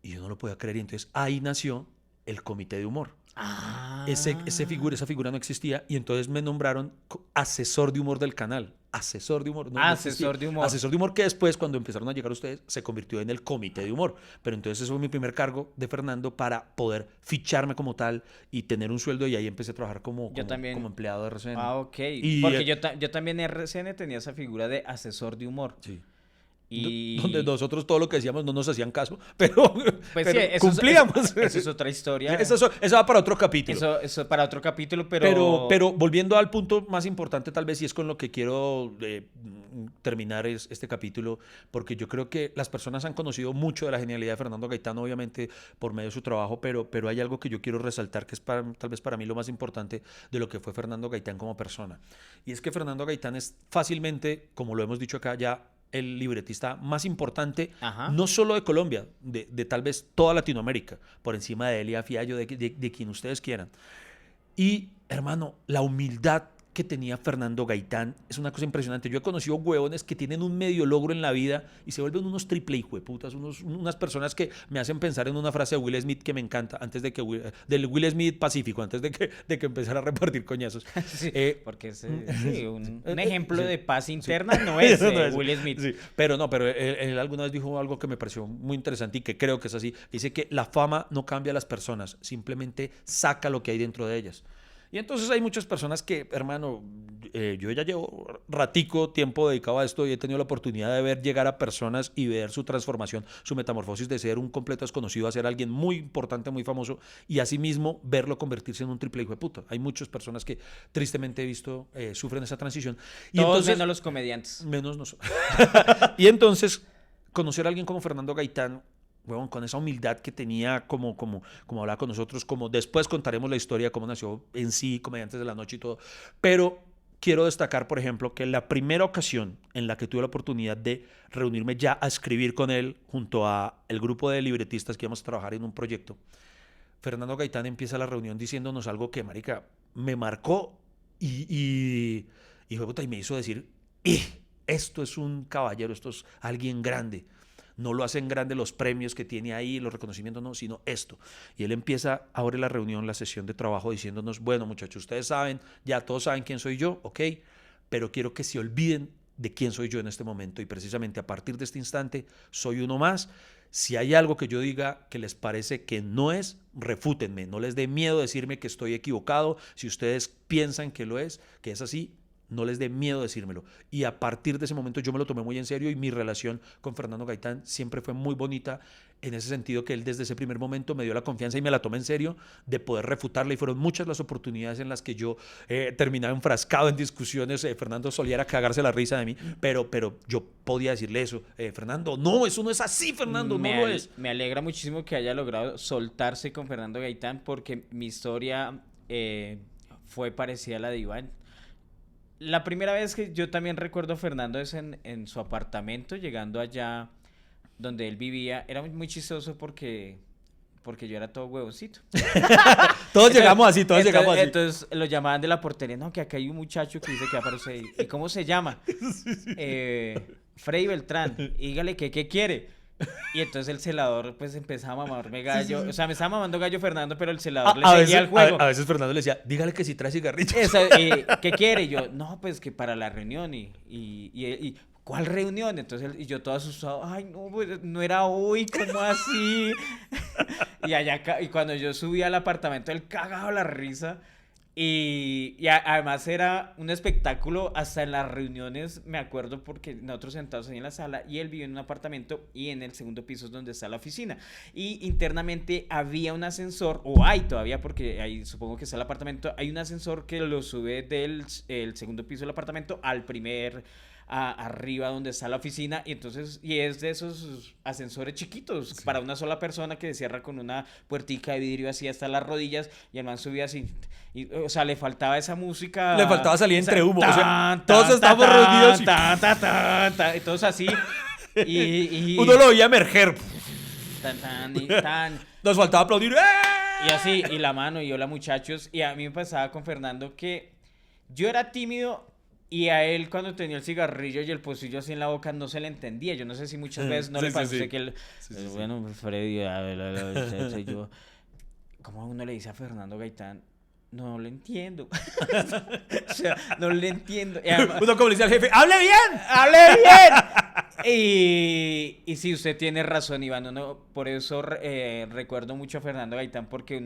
Y yo no lo podía creer, y entonces ahí nació el comité de humor. Ah. Esa figura no existía y entonces me nombraron asesor de humor del canal. Asesor de humor. No Asesor existía. de humor. Asesor de humor que después, cuando empezaron a llegar ustedes, se convirtió en el comité de humor. Pero entonces ese fue mi primer cargo de Fernando para poder ficharme como tal y tener un sueldo, y ahí empecé a trabajar como empleado de RCN. Ah, ok. Y, Porque yo también en RCN tenía esa figura de asesor de humor. Sí. Y... Donde nosotros todo lo que decíamos no nos hacían caso, pero, Pues pero sí, cumplíamos. Eso es otra historia. Eso va para otro capítulo. Eso para otro capítulo, pero... Pero volviendo al punto más importante tal vez, y es con lo que quiero terminar este capítulo, porque yo creo que las personas han conocido mucho de la genialidad de Fernando Gaitán, obviamente por medio de su trabajo, pero hay algo que yo quiero resaltar que es tal vez para mí lo más importante de lo que fue Fernando Gaitán como persona. Y es que Fernando Gaitán es fácilmente, como lo hemos dicho acá ya, el libretista más importante, Ajá. no solo de Colombia, de tal vez toda Latinoamérica, por encima de Elia Fiallo, de quien ustedes quieran. Y, hermano, la humildad que tenía Fernando Gaitán es una cosa impresionante. Yo he conocido huevones que tienen un medio logro en la vida y se vuelven unos triple hijueputas, unas personas que me hacen pensar en una frase de Will Smith que me encanta, antes de que del Will Smith pacífico, antes de que empezara a repartir coñazos. Sí, porque es sí, un sí. ejemplo Sí. de paz interna no es No es. Will Smith. Sí, pero él alguna vez dijo algo que me pareció muy interesante y que creo que es así. Dice que la fama no cambia a las personas, simplemente saca lo que hay dentro de ellas. Y entonces hay muchas personas que, hermano, yo ya llevo tiempo dedicado a esto y he tenido la oportunidad de ver llegar a personas y ver su transformación, su metamorfosis de ser un completo desconocido a ser alguien muy importante, muy famoso, y asimismo verlo convertirse en un triple hijo de puta. Hay muchas personas que tristemente he visto sufren esa transición. Y Todos entonces, menos los comediantes. menos nosotros. Y entonces, conocer a alguien como Fernando Gaitán, bueno, con esa humildad que tenía, como hablaba con nosotros, como después contaremos la historia, cómo nació en sí, Comediantes de la Noche y todo. Pero quiero destacar, por ejemplo, que la primera ocasión en la que tuve la oportunidad de reunirme ya a escribir con él, junto a el grupo de libretistas que íbamos a trabajar en un proyecto, Fernando Gaitán empieza la reunión diciéndonos algo que, marica, me marcó y me hizo decir, esto es un caballero, esto es alguien grande. No lo hacen grande los premios que tiene ahí, los reconocimientos, no, sino esto. Y él empieza, abre la reunión, la sesión de trabajo, diciéndonos, bueno, muchachos, ustedes saben, ya todos saben quién soy yo, ok, pero quiero que se olviden de quién soy yo en este momento. Y precisamente a partir de este instante, soy uno más. Si hay algo que yo diga que les parece que no es, refútenme. No les dé miedo decirme que estoy equivocado. Si ustedes piensan que lo es, que es así, no les dé miedo decírmelo. Y a partir de ese momento yo me lo tomé muy en serio y mi relación con Fernando Gaitán siempre fue muy bonita en ese sentido, que él desde ese primer momento me dio la confianza y me la tomé en serio de poder refutarla, y fueron muchas las oportunidades en las que yo terminaba enfrascado en discusiones. Fernando solía cagarse la risa de mí, pero yo podía decirle eso, Fernando, no, eso no es así, Fernando, no lo es. Me alegra muchísimo que haya logrado soltarse con Fernando Gaitán, porque mi historia fue parecida a la de Iván. La primera vez que yo también recuerdo a Fernando es en su apartamento, llegando allá donde él vivía. Era muy chistoso porque porque yo era todo huevoncito. Todos llegamos así, todos llegamos así. Entonces lo llamaban de la portería, no, que acá hay un muchacho que dice que va para usted. ¿Y cómo se llama? Freddy Beltrán. Dígale que qué quiere. Y entonces el celador pues empezaba a mamarme gallo. O sea, me estaba mamando gallo Fernando, pero el celador le seguía el juego. A veces Fernando le decía, dígale que si trae cigarrillos. ¿Qué quiere? Y yo, no, pues que para la reunión. Y ¿cuál reunión? Entonces, y yo todo asustado, ay, no, pues, no era hoy, ¿cómo así? Y cuando yo subí al apartamento, él cagaba la risa. Y además era un espectáculo hasta en las reuniones, me acuerdo, porque nosotros sentados ahí en la sala y él vive en un apartamento y en el segundo piso es donde está la oficina. Y internamente había un ascensor, o hay todavía, porque ahí supongo que está el apartamento, hay un ascensor que lo sube del el segundo piso del apartamento al primer... arriba donde está la oficina, y es de esos ascensores chiquitos, sí, para una sola persona, que se cierra con una puertica de vidrio así hasta las rodillas, y el man subía así, o sea, le faltaba esa música, le faltaba salir entre humo, o sea, todos estábamos reunidos y todos así, y uno lo veía emerger, tan. Nos faltaba aplaudir, y así, y la mano, y hola muchachos, y a mí me pasaba con Fernando que yo era tímido. Y a él, cuando tenía el cigarrillo y el pocillo así en la boca, no se le entendía. Yo no sé si muchas veces no le pasó. Sí. Que él, bueno, Freddy, soy yo. ¿Cómo uno le dice a Fernando Gaitán? No lo entiendo. O sea, no le entiendo. Y además, uno como le dice al jefe, ¡hable bien! ¡Hable bien! Y sí, usted tiene razón, Iván. Por eso recuerdo mucho a Fernando Gaitán, porque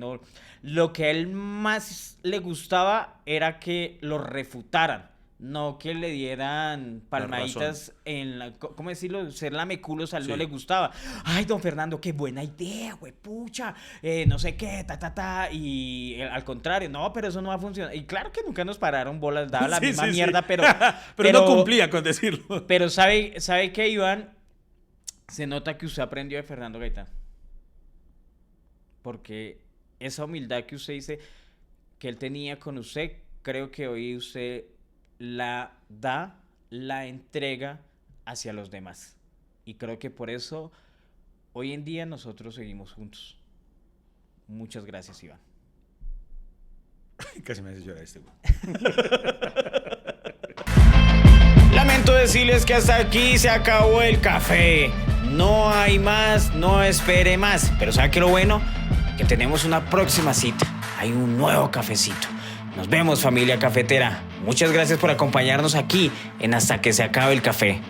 lo que a él más le gustaba era que lo refutaran. No que le dieran palmaditas en la... ¿Cómo decirlo? Ser lameculos, no le gustaba. Ay, don Fernando, qué buena idea, güey, pucha. No sé qué, Y al contrario, no, pero eso no va a funcionar. Y claro que nunca nos pararon bolas, daba la misma mierda, pero... pero no cumplía con decirlo. Pero ¿sabe qué, Iván? Se nota que usted aprendió de Fernando Gaitán. Porque esa humildad que usted dice que él tenía con usted, creo que hoy usted... la entrega hacia los demás. Y creo que por eso hoy en día nosotros seguimos juntos. Muchas gracias, Iván. Casi me hace llorar este güey. Lamento decirles que hasta aquí se acabó el café. No hay más, no espere más. Pero ¿sabe qué lo bueno? Que tenemos una próxima cita. Hay un nuevo cafecito. Nos vemos, familia cafetera. Muchas gracias por acompañarnos aquí en Hasta que se acabe el café.